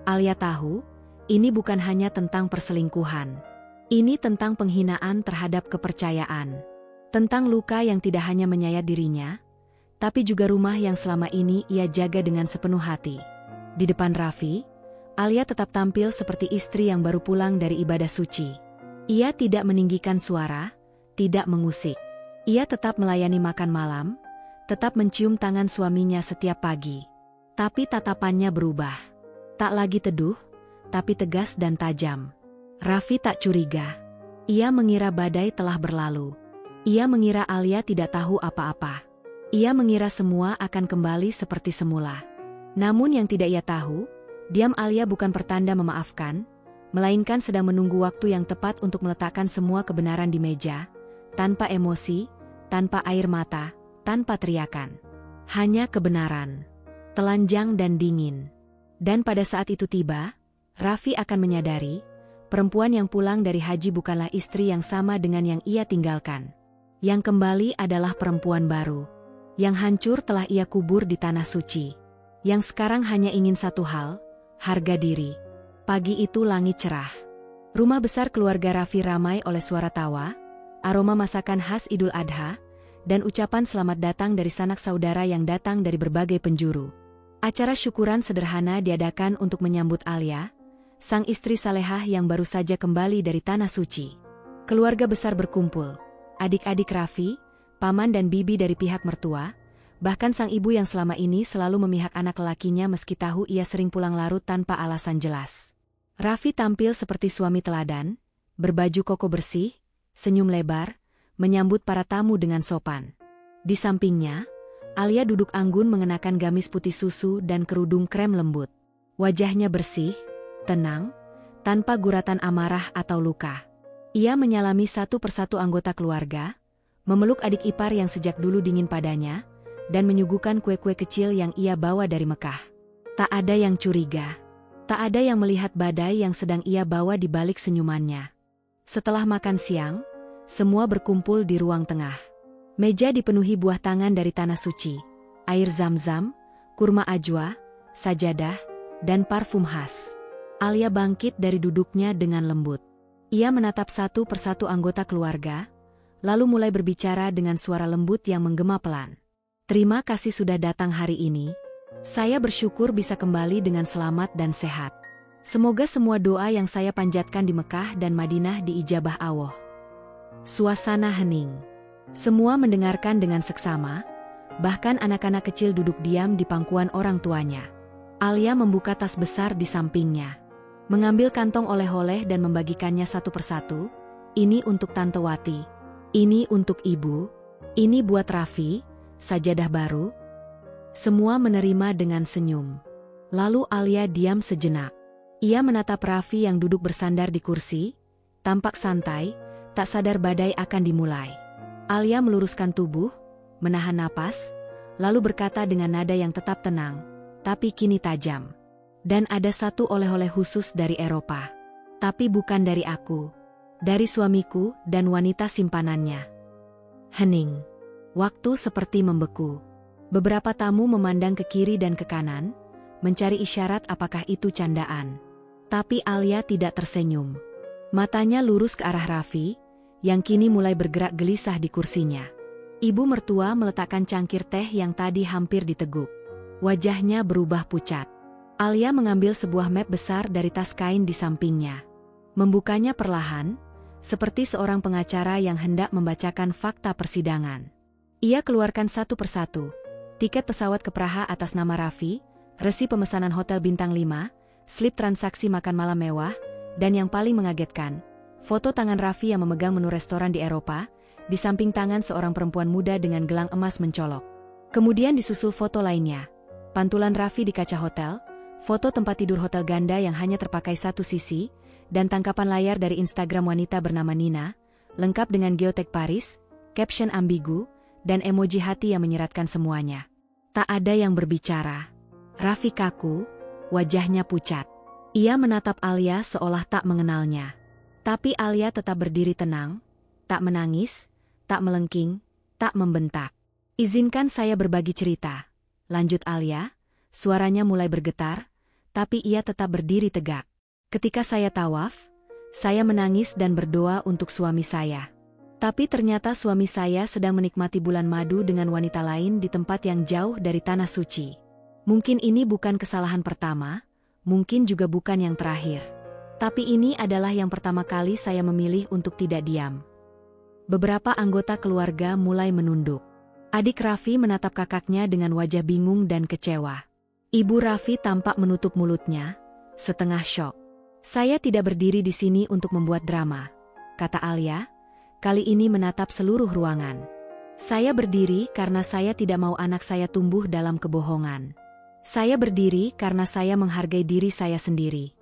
Alia tahu, ini bukan hanya tentang perselingkuhan. Ini tentang penghinaan terhadap kepercayaan. Tentang luka yang tidak hanya menyayat dirinya, tapi juga rumah yang selama ini ia jaga dengan sepenuh hati. Di depan Raffi, Alia tetap tampil seperti istri yang baru pulang dari ibadah suci. Ia tidak meninggikan suara, tidak mengusik. Ia tetap melayani makan malam, tetap mencium tangan suaminya setiap pagi. Tapi tatapannya berubah. Tak lagi teduh, tapi tegas dan tajam. Raffi tak curiga. Ia mengira badai telah berlalu. Ia mengira Alia tidak tahu apa-apa. Ia mengira semua akan kembali seperti semula. Namun yang tidak ia tahu, diam Alia bukan pertanda memaafkan, melainkan sedang menunggu waktu yang tepat untuk meletakkan semua kebenaran di meja, tanpa emosi, tanpa air mata, tanpa teriakan. Hanya kebenaran. Telanjang dan dingin. Dan pada saat itu tiba, Raffi akan menyadari, perempuan yang pulang dari haji bukanlah istri yang sama dengan yang ia tinggalkan. Yang kembali adalah perempuan baru. Yang hancur telah ia kubur di tanah suci. Yang sekarang hanya ingin satu hal, harga diri. Pagi itu langit cerah. Rumah besar keluarga Raffi ramai oleh suara tawa, aroma masakan khas Idul Adha, dan ucapan selamat datang dari sanak saudara yang datang dari berbagai penjuru. Acara syukuran sederhana diadakan untuk menyambut Alia, sang istri salehah yang baru saja kembali dari tanah suci. Keluarga besar berkumpul, adik-adik Raffi, paman dan bibi dari pihak mertua, bahkan sang ibu yang selama ini selalu memihak anak lelakinya meski tahu ia sering pulang larut tanpa alasan jelas. Raffi tampil seperti suami teladan, berbaju koko bersih, senyum lebar, menyambut para tamu dengan sopan. Di sampingnya, Alia duduk anggun mengenakan gamis putih susu dan kerudung krem lembut. Wajahnya bersih, tenang, tanpa guratan amarah atau luka. Ia menyalami satu persatu anggota keluarga, memeluk adik ipar yang sejak dulu dingin padanya, dan menyuguhkan kue-kue kecil yang ia bawa dari Mekah. Tak ada yang curiga. Tak ada yang melihat badai yang sedang ia bawa di balik senyumannya. Setelah makan siang, semua berkumpul di ruang tengah. Meja dipenuhi buah tangan dari tanah suci, air zam-zam, kurma ajwa, sajadah, dan parfum khas. Alia bangkit dari duduknya dengan lembut. Ia menatap satu persatu anggota keluarga, lalu mulai berbicara dengan suara lembut yang menggema pelan. Terima kasih sudah datang hari ini. Saya bersyukur bisa kembali dengan selamat dan sehat. Semoga semua doa yang saya panjatkan di Mekah dan Madinah diijabah Allah. Suasana hening. Semua mendengarkan dengan seksama, bahkan anak-anak kecil duduk diam di pangkuan orang tuanya. Alia membuka tas besar di sampingnya. Mengambil kantong oleh-oleh dan membagikannya satu persatu. Ini untuk Tante Wati. Ini untuk Ibu. Ini buat Raffi, sajadah baru. Semua menerima dengan senyum. Lalu Alia diam sejenak. Ia menatap Raffi yang duduk bersandar di kursi, tampak santai, tak sadar badai akan dimulai. Alia meluruskan tubuh, menahan napas, lalu berkata dengan nada yang tetap tenang, tapi kini tajam. Dan ada satu oleh-oleh khusus dari Eropa. Tapi bukan dari aku. Dari suamiku dan wanita simpanannya. Hening. Waktu seperti membeku. Beberapa tamu memandang ke kiri dan ke kanan, mencari isyarat apakah itu candaan. Tapi Alia tidak tersenyum. Matanya lurus ke arah Raffi, yang kini mulai bergerak gelisah di kursinya. Ibu mertua meletakkan cangkir teh yang tadi hampir diteguk. Wajahnya berubah pucat. Alia mengambil sebuah map besar dari tas kain di sampingnya. Membukanya perlahan, seperti seorang pengacara yang hendak membacakan fakta persidangan. Ia keluarkan satu persatu. Tiket pesawat ke Praha atas nama Raffi, resi pemesanan hotel bintang 5, slip transaksi makan malam mewah, dan yang paling mengagetkan, foto tangan Raffi yang memegang menu restoran di Eropa, di samping tangan seorang perempuan muda dengan gelang emas mencolok. Kemudian disusul foto lainnya. Pantulan Raffi di kaca hotel, foto tempat tidur hotel ganda yang hanya terpakai satu sisi, dan tangkapan layar dari Instagram wanita bernama Nina, lengkap dengan geotek Paris, caption ambigu, dan emoji hati yang menyeratkan semuanya. Tak ada yang berbicara. Raffi kaku, wajahnya pucat. Ia menatap Alia seolah tak mengenalnya. Tapi Alia tetap berdiri tenang, tak menangis, tak melengking, tak membentak. Izinkan saya berbagi cerita, lanjut Alia, suaranya mulai bergetar, tapi ia tetap berdiri tegak. Ketika saya tawaf, saya menangis dan berdoa untuk suami saya. Tapi ternyata suami saya sedang menikmati bulan madu dengan wanita lain di tempat yang jauh dari tanah suci. Mungkin ini bukan kesalahan pertama, mungkin juga bukan yang terakhir. Tapi ini adalah yang pertama kali saya memilih untuk tidak diam. Beberapa anggota keluarga mulai menunduk. Adik Raffi menatap kakaknya dengan wajah bingung dan kecewa. Ibu Raffi tampak menutup mulutnya, setengah syok. "Saya tidak berdiri di sini untuk membuat drama," kata Alia, kali ini menatap seluruh ruangan. "Saya berdiri karena saya tidak mau anak saya tumbuh dalam kebohongan. Saya berdiri karena saya menghargai diri saya sendiri."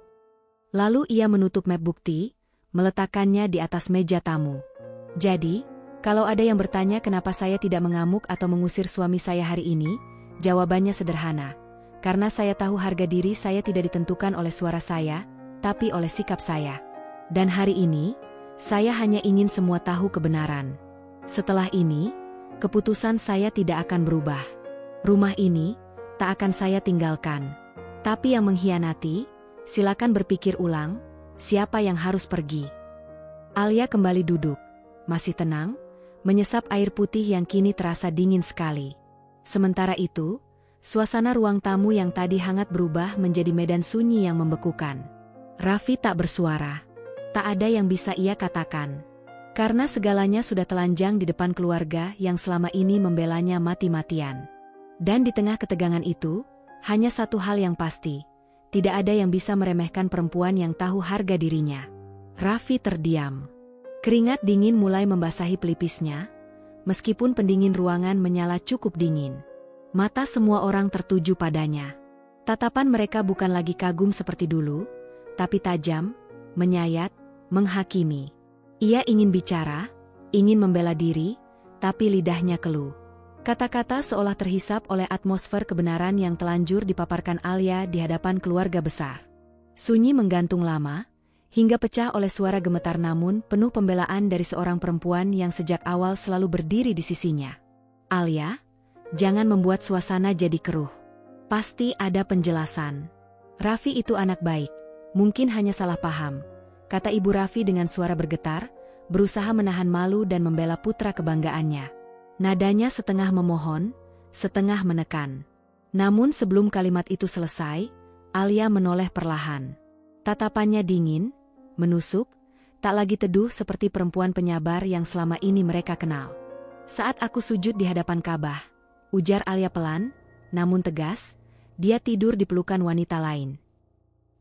Lalu ia menutup map bukti, meletakkannya di atas meja tamu. "Jadi, kalau ada yang bertanya kenapa saya tidak mengamuk atau mengusir suami saya hari ini, jawabannya sederhana. Karena saya tahu harga diri saya tidak ditentukan oleh suara saya, tapi oleh sikap saya. Dan hari ini, saya hanya ingin semua tahu kebenaran. Setelah ini, keputusan saya tidak akan berubah. Rumah ini tak akan saya tinggalkan. Tapi yang mengkhianati, silakan berpikir ulang, siapa yang harus pergi." Alia kembali duduk, masih tenang, menyesap air putih yang kini terasa dingin sekali. Sementara itu, suasana ruang tamu yang tadi hangat berubah menjadi medan sunyi yang membekukan. Raffi tak bersuara. Tak ada yang bisa ia katakan. Karena segalanya sudah telanjang di depan keluarga yang selama ini membelanya mati-matian. Dan di tengah ketegangan itu, hanya satu hal yang pasti. Tidak ada yang bisa meremehkan perempuan yang tahu harga dirinya. Raffi terdiam. Keringat dingin mulai membasahi pelipisnya, meskipun pendingin ruangan menyala cukup dingin. Mata semua orang tertuju padanya. Tatapan mereka bukan lagi kagum seperti dulu, tapi tajam, menyayat, menghakimi. Ia ingin bicara, ingin membela diri, tapi lidahnya keluh. Kata-kata seolah terhisap oleh atmosfer kebenaran yang telanjur dipaparkan Alia di hadapan keluarga besar. Sunyi menggantung lama, hingga pecah oleh suara gemetar namun penuh pembelaan dari seorang perempuan yang sejak awal selalu berdiri di sisinya. "Alia, jangan membuat suasana jadi keruh. Pasti ada penjelasan. Raffi itu anak baik, mungkin hanya salah paham," kata Ibu Raffi dengan suara bergetar, berusaha menahan malu dan membela putra kebanggaannya. Nadanya setengah memohon, setengah menekan. Namun sebelum kalimat itu selesai, Alia menoleh perlahan. Tatapannya dingin, menusuk, tak lagi teduh seperti perempuan penyabar yang selama ini mereka kenal. "Saat aku sujud di hadapan Ka'bah," ujar Alia pelan, namun tegas, "dia tidur di pelukan wanita lain."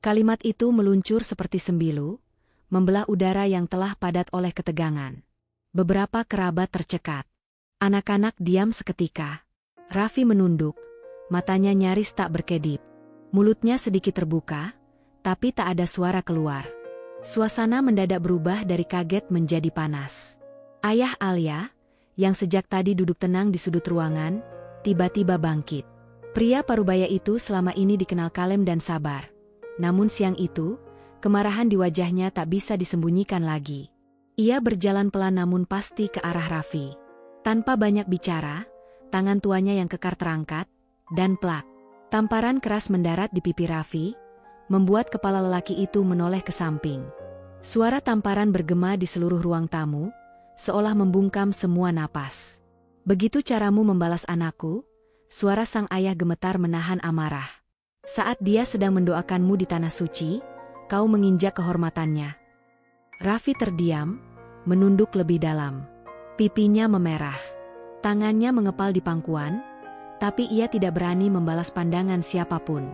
Kalimat itu meluncur seperti sembilu, membelah udara yang telah padat oleh ketegangan. Beberapa kerabat tercekat. Anak-anak diam seketika. Raffi menunduk, matanya nyaris tak berkedip. Mulutnya sedikit terbuka, tapi tak ada suara keluar. Suasana mendadak berubah dari kaget menjadi panas. Ayah Alia, yang sejak tadi duduk tenang di sudut ruangan, tiba-tiba bangkit. Pria parubaya itu selama ini dikenal kalem dan sabar. Namun siang itu, kemarahan di wajahnya tak bisa disembunyikan lagi. Ia berjalan pelan namun pasti ke arah Raffi. Tanpa banyak bicara, tangan tuanya yang kekar terangkat, dan plak. Tamparan keras mendarat di pipi Raffi, membuat kepala lelaki itu menoleh ke samping. Suara tamparan bergema di seluruh ruang tamu, seolah membungkam semua napas. "Begitu caramu membalas anakku?" Suara sang ayah gemetar menahan amarah. "Saat dia sedang mendoakanmu di tanah suci, kau menginjak kehormatannya." Raffi terdiam, menunduk lebih dalam. Pipinya memerah. Tangannya mengepal di pangkuan, tapi ia tidak berani membalas pandangan siapapun.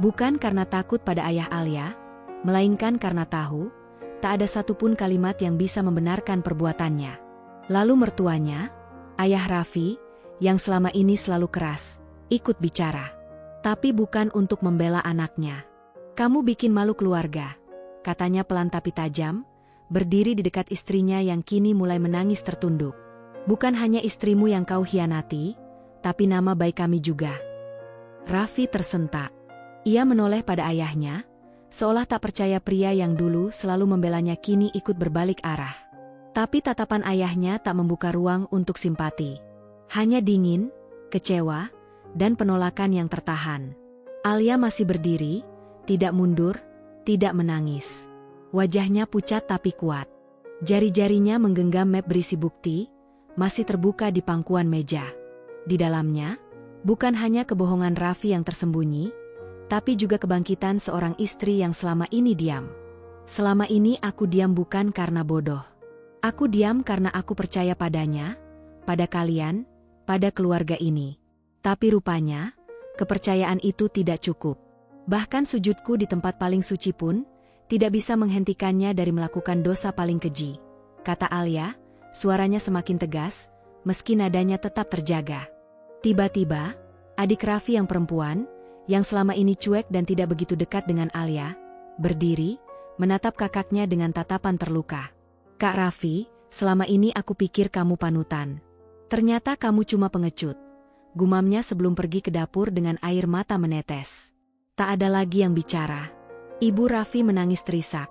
Bukan karena takut pada ayah Alia, melainkan karena tahu, tak ada satupun kalimat yang bisa membenarkan perbuatannya. Lalu mertuanya, ayah Raffi, yang selama ini selalu keras, ikut bicara. Tapi bukan untuk membela anaknya. "Kamu bikin malu keluarga," katanya pelan tapi tajam, berdiri di dekat istrinya yang kini mulai menangis tertunduk. "Bukan hanya istrimu yang kau hianati, tapi nama baik kami juga." Raffi tersentak. Ia menoleh pada ayahnya, seolah tak percaya pria yang dulu selalu membelanya kini ikut berbalik arah. Tapi tatapan ayahnya tak membuka ruang untuk simpati. Hanya dingin, kecewa, dan penolakan yang tertahan. Alia masih berdiri, tidak mundur, tidak menangis. Wajahnya pucat tapi kuat. Jari-jarinya menggenggam map berisi bukti, masih terbuka di pangkuan meja. Di dalamnya, bukan hanya kebohongan Raffi yang tersembunyi, tapi juga kebangkitan seorang istri yang selama ini diam. "Selama ini aku diam bukan karena bodoh. Aku diam karena aku percaya padanya, pada kalian, pada keluarga ini. Tapi rupanya, kepercayaan itu tidak cukup. Bahkan sujudku di tempat paling suci pun, tidak bisa menghentikannya dari melakukan dosa paling keji, kata Alia, suaranya semakin tegas, meski nadanya tetap terjaga. Tiba-tiba, adik Raffi yang perempuan, yang selama ini cuek dan tidak begitu dekat dengan Alia, berdiri, menatap kakaknya dengan tatapan terluka. Kak Raffi, selama ini aku pikir kamu panutan. Ternyata kamu cuma pengecut. Gumamnya sebelum pergi ke dapur dengan air mata menetes. Tak ada lagi yang bicara. Ibu Raffi menangis terisak,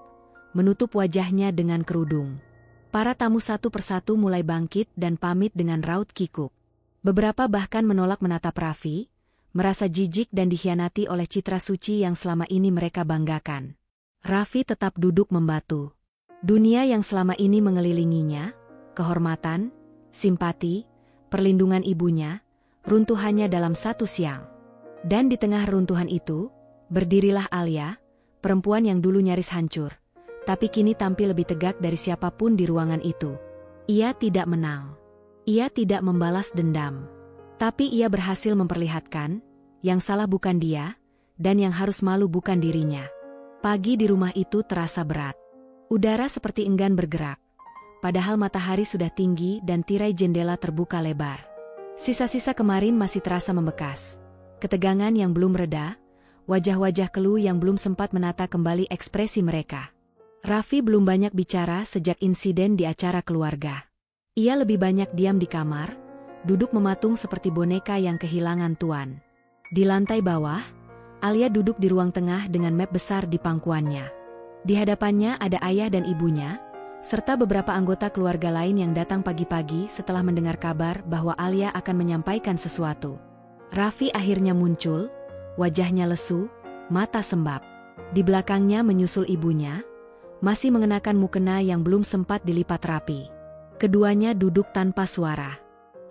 menutup wajahnya dengan kerudung. Para tamu satu persatu mulai bangkit dan pamit dengan raut kikuk. Beberapa bahkan menolak menatap Raffi, merasa jijik dan dikhianati oleh citra suci yang selama ini mereka banggakan. Raffi tetap duduk membatu. Dunia yang selama ini mengelilinginya, kehormatan, simpati, perlindungan ibunya, runtuhannya dalam satu siang. Dan di tengah runtuhan itu, berdirilah Alia, perempuan yang dulu nyaris hancur, tapi kini tampil lebih tegak dari siapapun di ruangan itu. Ia tidak menang. Ia tidak membalas dendam. Tapi ia berhasil memperlihatkan, yang salah bukan dia, dan yang harus malu bukan dirinya. Pagi di rumah itu terasa berat. Udara seperti enggan bergerak, padahal matahari sudah tinggi dan tirai jendela terbuka lebar. Sisa-sisa kemarin masih terasa membekas. Ketegangan yang belum reda, wajah-wajah keluh yang belum sempat menata kembali ekspresi mereka. Raffi belum banyak bicara sejak insiden di acara keluarga. Ia lebih banyak diam di kamar, duduk mematung seperti boneka yang kehilangan tuan. Di lantai bawah, Alia duduk di ruang tengah dengan map besar di pangkuannya. Di hadapannya ada ayah dan ibunya, serta beberapa anggota keluarga lain yang datang pagi-pagi setelah mendengar kabar bahwa Alia akan menyampaikan sesuatu. Raffi akhirnya muncul, wajahnya lesu, mata sembab. Di belakangnya menyusul ibunya, masih mengenakan mukena yang belum sempat dilipat rapi. Keduanya duduk tanpa suara.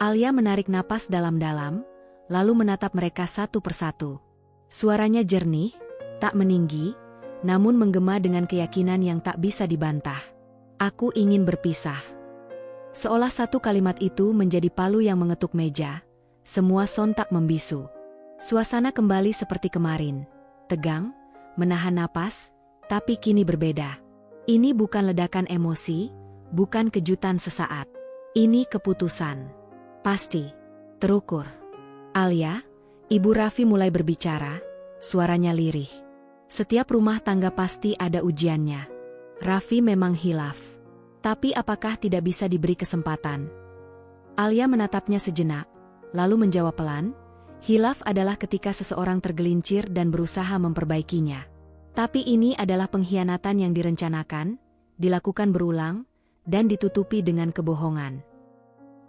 Alia menarik napas dalam-dalam, lalu menatap mereka satu persatu. Suaranya jernih, tak meninggi, namun menggema dengan keyakinan yang tak bisa dibantah. Aku ingin berpisah. Seolah satu kalimat itu menjadi palu yang mengetuk meja, semua sontak membisu. Suasana kembali seperti kemarin, tegang, menahan napas, tapi kini berbeda. Ini bukan ledakan emosi, bukan kejutan sesaat. Ini keputusan. Pasti. Terukur. Alia, Ibu Raffi mulai berbicara, suaranya lirih. Setiap rumah tangga pasti ada ujiannya. Raffi memang hilaf. Tapi apakah tidak bisa diberi kesempatan? Alia menatapnya sejenak, lalu menjawab pelan, hilaf adalah ketika seseorang tergelincir dan berusaha memperbaikinya. Tapi ini adalah pengkhianatan yang direncanakan, dilakukan berulang, dan ditutupi dengan kebohongan.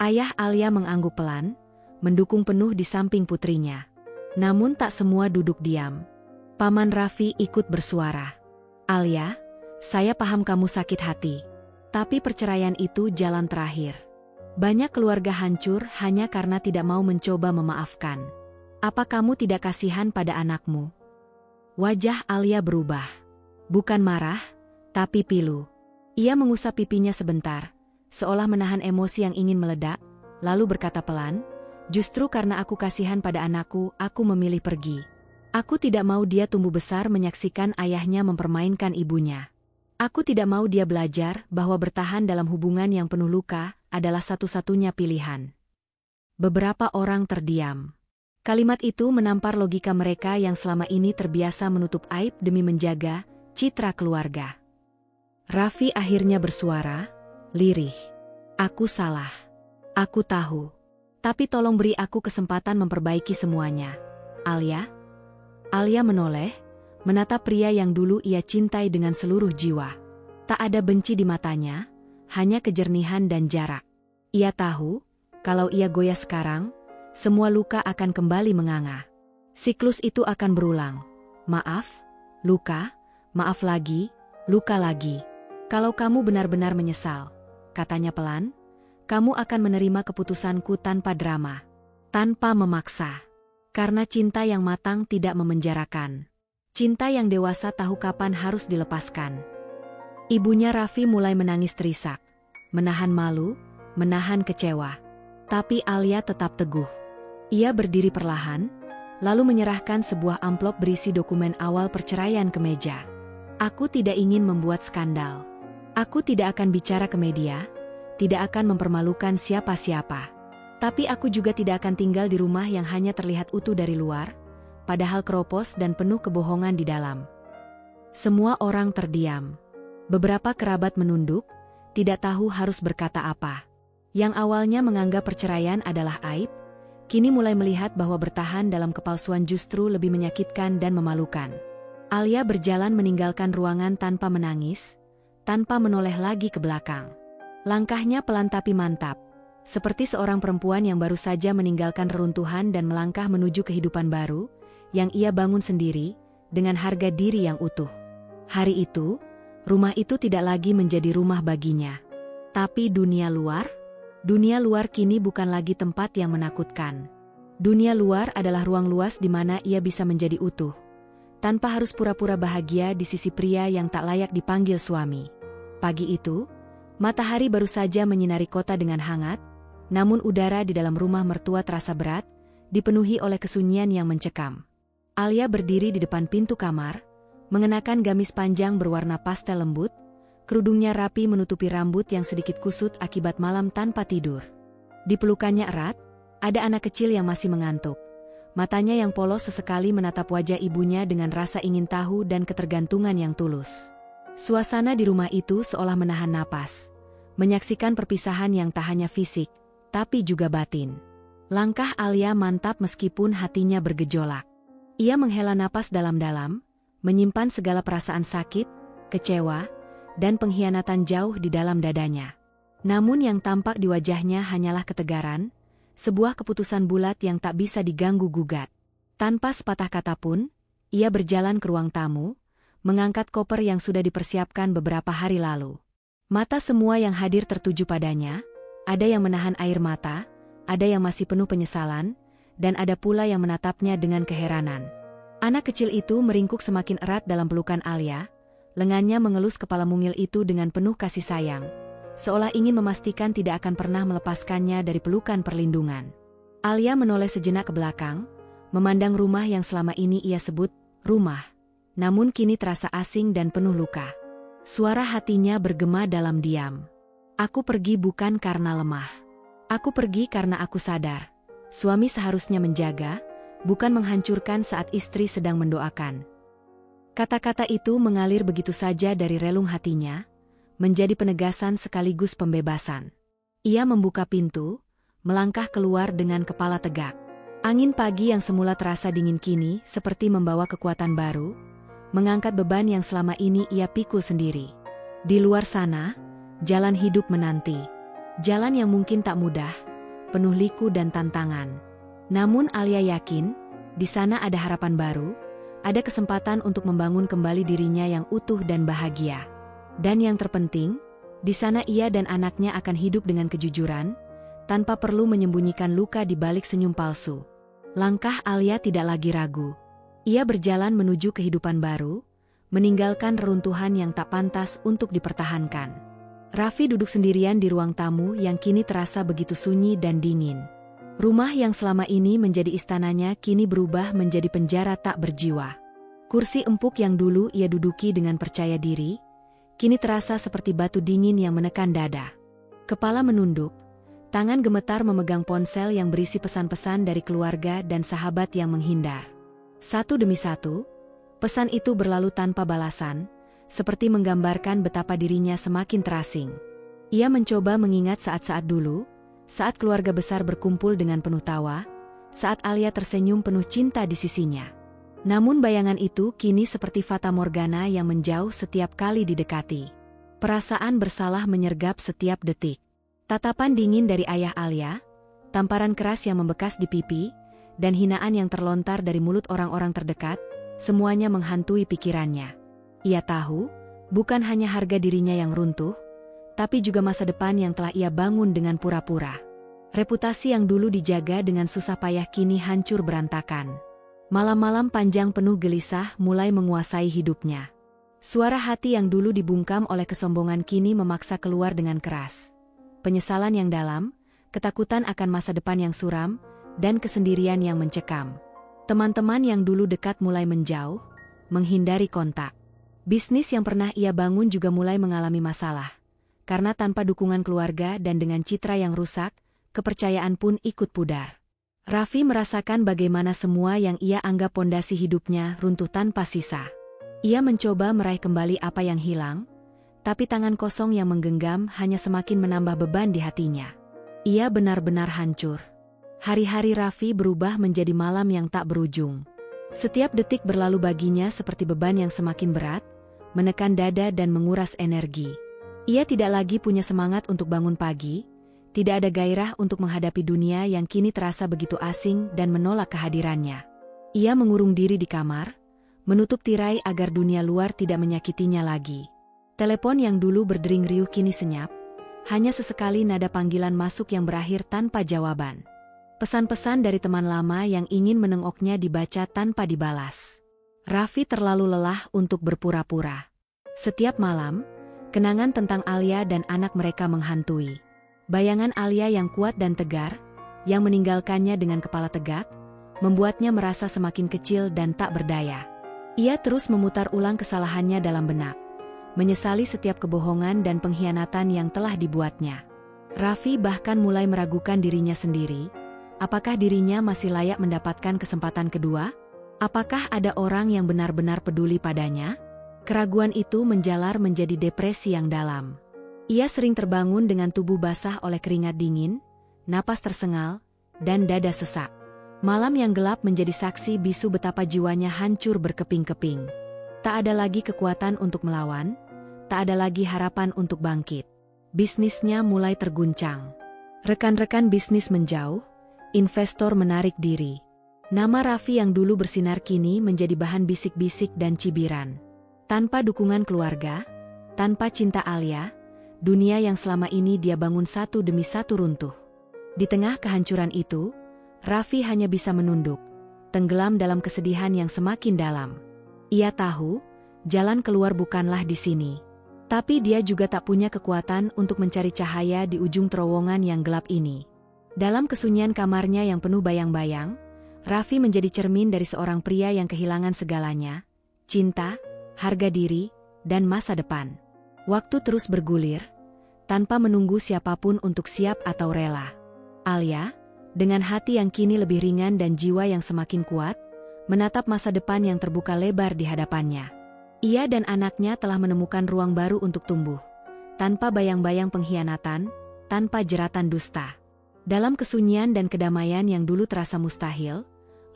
Ayah Alia mengangguk pelan, mendukung penuh di samping putrinya. Namun tak semua duduk diam. Paman Raffi ikut bersuara. Alia, saya paham kamu sakit hati. Tapi perceraian itu jalan terakhir. Banyak keluarga hancur hanya karena tidak mau mencoba memaafkan. Apa kamu tidak kasihan pada anakmu? Wajah Alia berubah. Bukan marah, tapi pilu. Ia mengusap pipinya sebentar, seolah menahan emosi yang ingin meledak, lalu berkata pelan, justru karena aku kasihan pada anakku, aku memilih pergi. Aku tidak mau dia tumbuh besar menyaksikan ayahnya mempermainkan ibunya. Aku tidak mau dia belajar bahwa bertahan dalam hubungan yang penuh luka adalah satu-satunya pilihan. Beberapa orang terdiam. Kalimat itu menampar logika mereka yang selama ini terbiasa menutup aib demi menjaga citra keluarga. Raffi akhirnya bersuara, lirih. Aku salah. Aku tahu. Tapi tolong beri aku kesempatan memperbaiki semuanya. Alia? Alia menoleh, menatap pria yang dulu ia cintai dengan seluruh jiwa. Tak ada benci di matanya, hanya kejernihan dan jarak. Ia tahu, kalau ia goyah sekarang, semua luka akan kembali menganga. Siklus itu akan berulang. Maaf, luka, maaf lagi, luka lagi. Kalau kamu benar-benar menyesal, katanya pelan, kamu akan menerima keputusanku tanpa drama, tanpa memaksa. Karena cinta yang matang tidak memenjarakan. Cinta yang dewasa tahu kapan harus dilepaskan. Ibunya Raffi mulai menangis terisak, menahan malu, menahan kecewa. Tapi Alia tetap teguh. Ia berdiri perlahan, lalu menyerahkan sebuah amplop berisi dokumen awal perceraian ke meja. Aku tidak ingin membuat skandal. Aku tidak akan bicara ke media, tidak akan mempermalukan siapa-siapa. Tapi aku juga tidak akan tinggal di rumah yang hanya terlihat utuh dari luar, padahal keropos dan penuh kebohongan di dalam. Semua orang terdiam. Beberapa kerabat menunduk, tidak tahu harus berkata apa. Yang awalnya menganggap perceraian adalah aib, kini mulai melihat bahwa bertahan dalam kepalsuan justru lebih menyakitkan dan memalukan. Alia berjalan meninggalkan ruangan tanpa menangis, tanpa menoleh lagi ke belakang. Langkahnya pelan tapi mantap, seperti seorang perempuan yang baru saja meninggalkan reruntuhan dan melangkah menuju kehidupan baru, yang ia bangun sendiri, dengan harga diri yang utuh. Hari itu, rumah itu tidak lagi menjadi rumah baginya. Tapi dunia luar? Dunia luar kini bukan lagi tempat yang menakutkan. Dunia luar adalah ruang luas di mana ia bisa menjadi utuh, tanpa harus pura-pura bahagia di sisi pria yang tak layak dipanggil suami. Pagi itu, matahari baru saja menyinari kota dengan hangat, namun udara di dalam rumah mertua terasa berat, dipenuhi oleh kesunyian yang mencekam. Alia berdiri di depan pintu kamar, mengenakan gamis panjang berwarna pastel lembut, kerudungnya rapi menutupi rambut yang sedikit kusut akibat malam tanpa tidur. Di pelukannya erat, ada anak kecil yang masih mengantuk. Matanya yang polos sesekali menatap wajah ibunya dengan rasa ingin tahu dan ketergantungan yang tulus. Suasana di rumah itu seolah menahan napas, menyaksikan perpisahan yang tak hanya fisik, tapi juga batin. Langkah Alia mantap meskipun hatinya bergejolak. Ia menghela napas dalam-dalam, menyimpan segala perasaan sakit, kecewa, dan pengkhianatan jauh di dalam dadanya. Namun yang tampak di wajahnya hanyalah ketegaran, sebuah keputusan bulat yang tak bisa diganggu-gugat. Tanpa sepatah kata pun, ia berjalan ke ruang tamu, mengangkat koper yang sudah dipersiapkan beberapa hari lalu. Mata semua yang hadir tertuju padanya, ada yang menahan air mata, ada yang masih penuh penyesalan, dan ada pula yang menatapnya dengan keheranan. Anak kecil itu meringkuk semakin erat dalam pelukan Alia, lengannya mengelus kepala mungil itu dengan penuh kasih sayang, seolah ingin memastikan tidak akan pernah melepaskannya dari pelukan perlindungan. Alia menoleh sejenak ke belakang, memandang rumah yang selama ini ia sebut rumah, namun kini terasa asing dan penuh luka. Suara hatinya bergema dalam diam. Aku pergi bukan karena lemah. Aku pergi karena aku sadar, suami seharusnya menjaga, bukan menghancurkan saat istri sedang mendoakan. Kata-kata itu mengalir begitu saja dari relung hatinya, menjadi penegasan sekaligus pembebasan. Ia membuka pintu, melangkah keluar dengan kepala tegak. Angin pagi yang semula terasa dingin kini seperti membawa kekuatan baru, mengangkat beban yang selama ini ia pikul sendiri. Di luar sana, jalan hidup menanti. Jalan yang mungkin tak mudah, penuh liku dan tantangan. Namun Alia yakin, di sana ada harapan baru, ada kesempatan untuk membangun kembali dirinya yang utuh dan bahagia. Dan yang terpenting, di sana ia dan anaknya akan hidup dengan kejujuran, tanpa perlu menyembunyikan luka di balik senyum palsu. Langkah Alia tidak lagi ragu. Ia berjalan menuju kehidupan baru, meninggalkan reruntuhan yang tak pantas untuk dipertahankan. Raffi duduk sendirian di ruang tamu yang kini terasa begitu sunyi dan dingin. Rumah yang selama ini menjadi istananya kini berubah menjadi penjara tak berjiwa. Kursi empuk yang dulu ia duduki dengan percaya diri, kini terasa seperti batu dingin yang menekan dada. Kepala menunduk, tangan gemetar memegang ponsel yang berisi pesan-pesan dari keluarga dan sahabat yang menghindar. Satu demi satu, pesan itu berlalu tanpa balasan, seperti menggambarkan betapa dirinya semakin terasing. Ia mencoba mengingat saat-saat dulu, saat keluarga besar berkumpul dengan penuh tawa, saat Alia tersenyum penuh cinta di sisinya. Namun bayangan itu kini seperti fata morgana yang menjauh setiap kali didekati. Perasaan bersalah menyergap setiap detik. Tatapan dingin dari ayah Alia, tamparan keras yang membekas di pipi, dan hinaan yang terlontar dari mulut orang-orang terdekat, semuanya menghantui pikirannya. Ia tahu, bukan hanya harga dirinya yang runtuh, tapi juga masa depan yang telah ia bangun dengan pura-pura. Reputasi yang dulu dijaga dengan susah payah kini hancur berantakan. Malam-malam panjang penuh gelisah mulai menguasai hidupnya. Suara hati yang dulu dibungkam oleh kesombongan kini memaksa keluar dengan keras. Penyesalan yang dalam, ketakutan akan masa depan yang suram, dan kesendirian yang mencekam. Teman-teman yang dulu dekat mulai menjauh, menghindari kontak. Bisnis yang pernah ia bangun juga mulai mengalami masalah. Karena tanpa dukungan keluarga dan dengan citra yang rusak, kepercayaan pun ikut pudar. Raffi merasakan bagaimana semua yang ia anggap pondasi hidupnya runtuh tanpa sisa. Ia mencoba meraih kembali apa yang hilang, tapi tangan kosong yang menggenggam hanya semakin menambah beban di hatinya. Ia benar-benar hancur. Hari-hari Raffi berubah menjadi malam yang tak berujung. Setiap detik berlalu baginya seperti beban yang semakin berat, menekan dada dan menguras energi. Ia tidak lagi punya semangat untuk bangun pagi, tidak ada gairah untuk menghadapi dunia yang kini terasa begitu asing dan menolak kehadirannya. Ia mengurung diri di kamar, menutup tirai agar dunia luar tidak menyakitinya lagi. Telepon yang dulu berdering riuh kini senyap, hanya sesekali nada panggilan masuk yang berakhir tanpa jawaban. Pesan-pesan dari teman lama yang ingin menengoknya dibaca tanpa dibalas. Raffi terlalu lelah untuk berpura-pura. Setiap malam, kenangan tentang Alia dan anak mereka menghantui. Bayangan Alia yang kuat dan tegar, yang meninggalkannya dengan kepala tegak, membuatnya merasa semakin kecil dan tak berdaya. Ia terus memutar ulang kesalahannya dalam benak, menyesali setiap kebohongan dan pengkhianatan yang telah dibuatnya. Raffi bahkan mulai meragukan dirinya sendiri, apakah dirinya masih layak mendapatkan kesempatan kedua? Apakah ada orang yang benar-benar peduli padanya? Keraguan itu menjalar menjadi depresi yang dalam. Ia sering terbangun dengan tubuh basah oleh keringat dingin, napas tersengal, dan dada sesak. Malam yang gelap menjadi saksi bisu betapa jiwanya hancur berkeping-keping. Tak ada lagi kekuatan untuk melawan, tak ada lagi harapan untuk bangkit. Bisnisnya mulai terguncang. Rekan-rekan bisnis menjauh, investor menarik diri. Nama Raffi yang dulu bersinar kini menjadi bahan bisik-bisik dan cibiran. Tanpa dukungan keluarga, tanpa cinta Alia, dunia yang selama ini dia bangun satu demi satu runtuh. Di tengah kehancuran itu, Raffi hanya bisa menunduk, tenggelam dalam kesedihan yang semakin dalam. Ia tahu, jalan keluar bukanlah di sini. Tapi dia juga tak punya kekuatan untuk mencari cahaya di ujung terowongan yang gelap ini. Dalam kesunyian kamarnya yang penuh bayang-bayang, Raffi menjadi cermin dari seorang pria yang kehilangan segalanya, cinta, harga diri, dan masa depan. Waktu terus bergulir, tanpa menunggu siapapun untuk siap atau rela. Alia, dengan hati yang kini lebih ringan dan jiwa yang semakin kuat, menatap masa depan yang terbuka lebar di hadapannya. Ia dan anaknya telah menemukan ruang baru untuk tumbuh, tanpa bayang-bayang pengkhianatan, tanpa jeratan dusta. Dalam kesunyian dan kedamaian yang dulu terasa mustahil,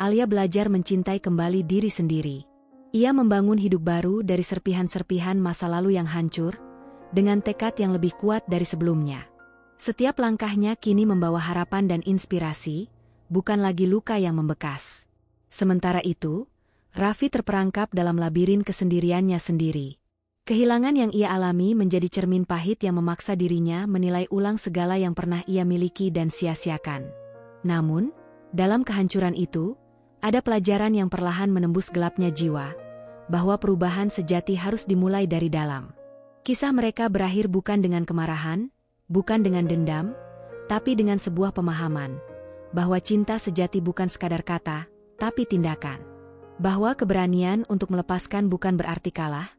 Alia belajar mencintai kembali diri sendiri. Ia membangun hidup baru dari serpihan-serpihan masa lalu yang hancur, dengan tekad yang lebih kuat dari sebelumnya. Setiap langkahnya kini membawa harapan dan inspirasi, bukan lagi luka yang membekas. Sementara itu, Raffi terperangkap dalam labirin kesendiriannya sendiri. Kehilangan yang ia alami menjadi cermin pahit yang memaksa dirinya menilai ulang segala yang pernah ia miliki dan sia-siakan. Namun, dalam kehancuran itu, ada pelajaran yang perlahan menembus gelapnya jiwa, bahwa perubahan sejati harus dimulai dari dalam. Kisah mereka berakhir bukan dengan kemarahan, bukan dengan dendam, tapi dengan sebuah pemahaman, bahwa cinta sejati bukan sekadar kata, tapi tindakan. Bahwa keberanian untuk melepaskan bukan berarti kalah,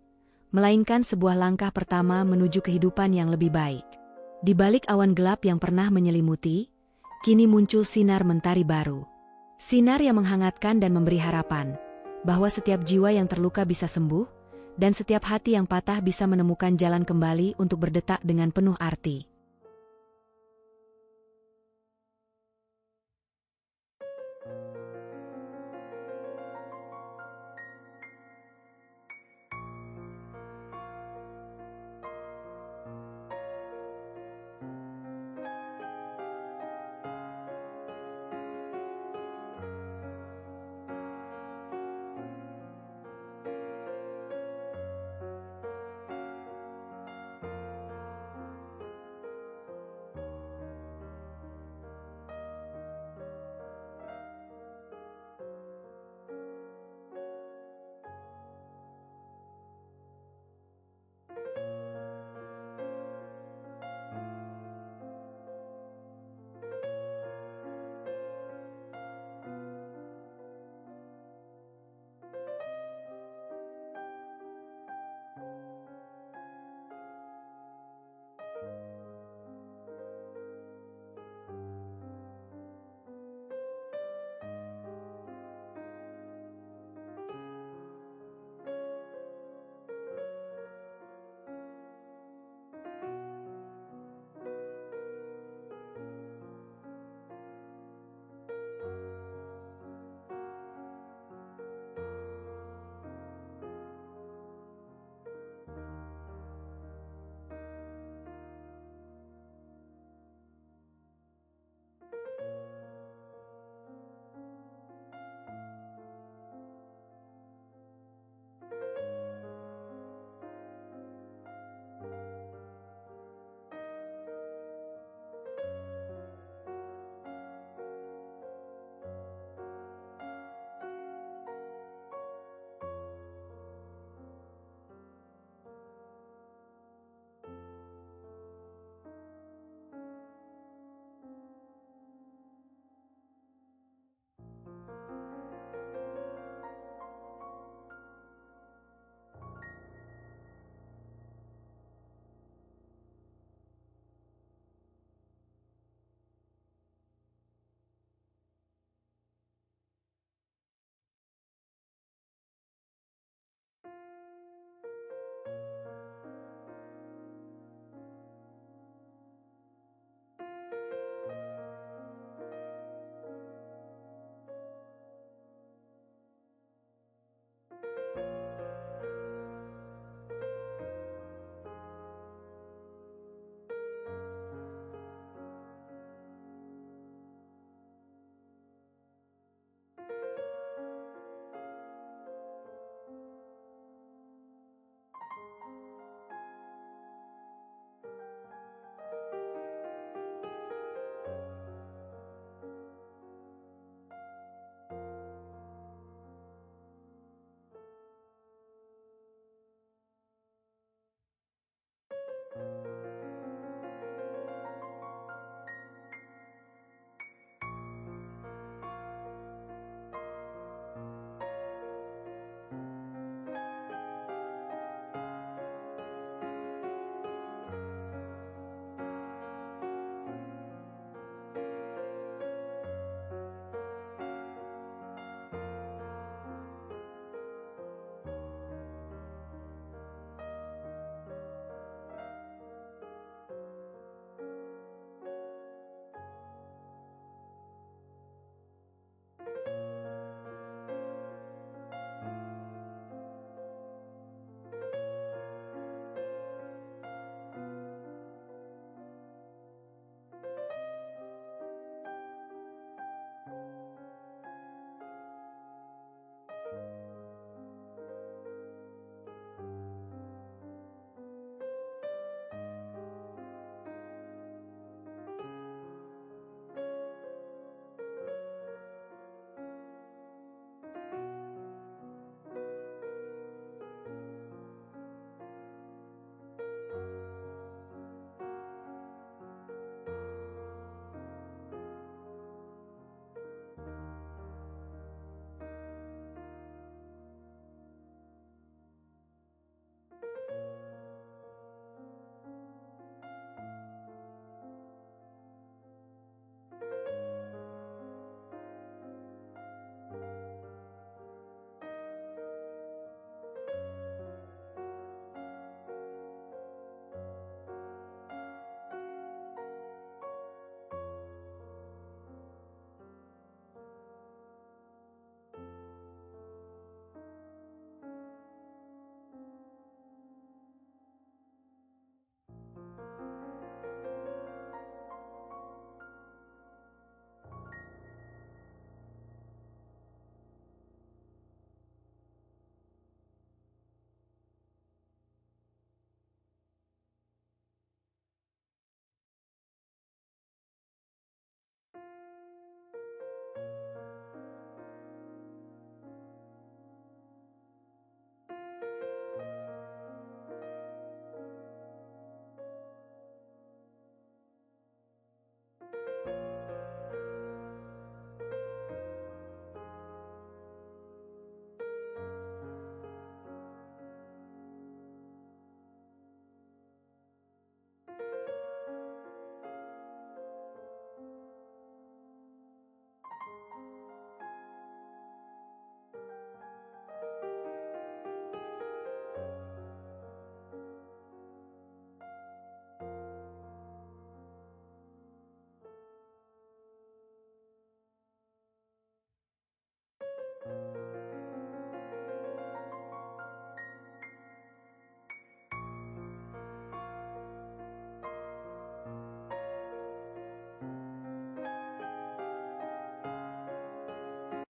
melainkan sebuah langkah pertama menuju kehidupan yang lebih baik. Di balik awan gelap yang pernah menyelimuti, kini muncul sinar mentari baru. Sinar yang menghangatkan dan memberi harapan, bahwa setiap jiwa yang terluka bisa sembuh, dan setiap hati yang patah bisa menemukan jalan kembali untuk berdetak dengan penuh arti.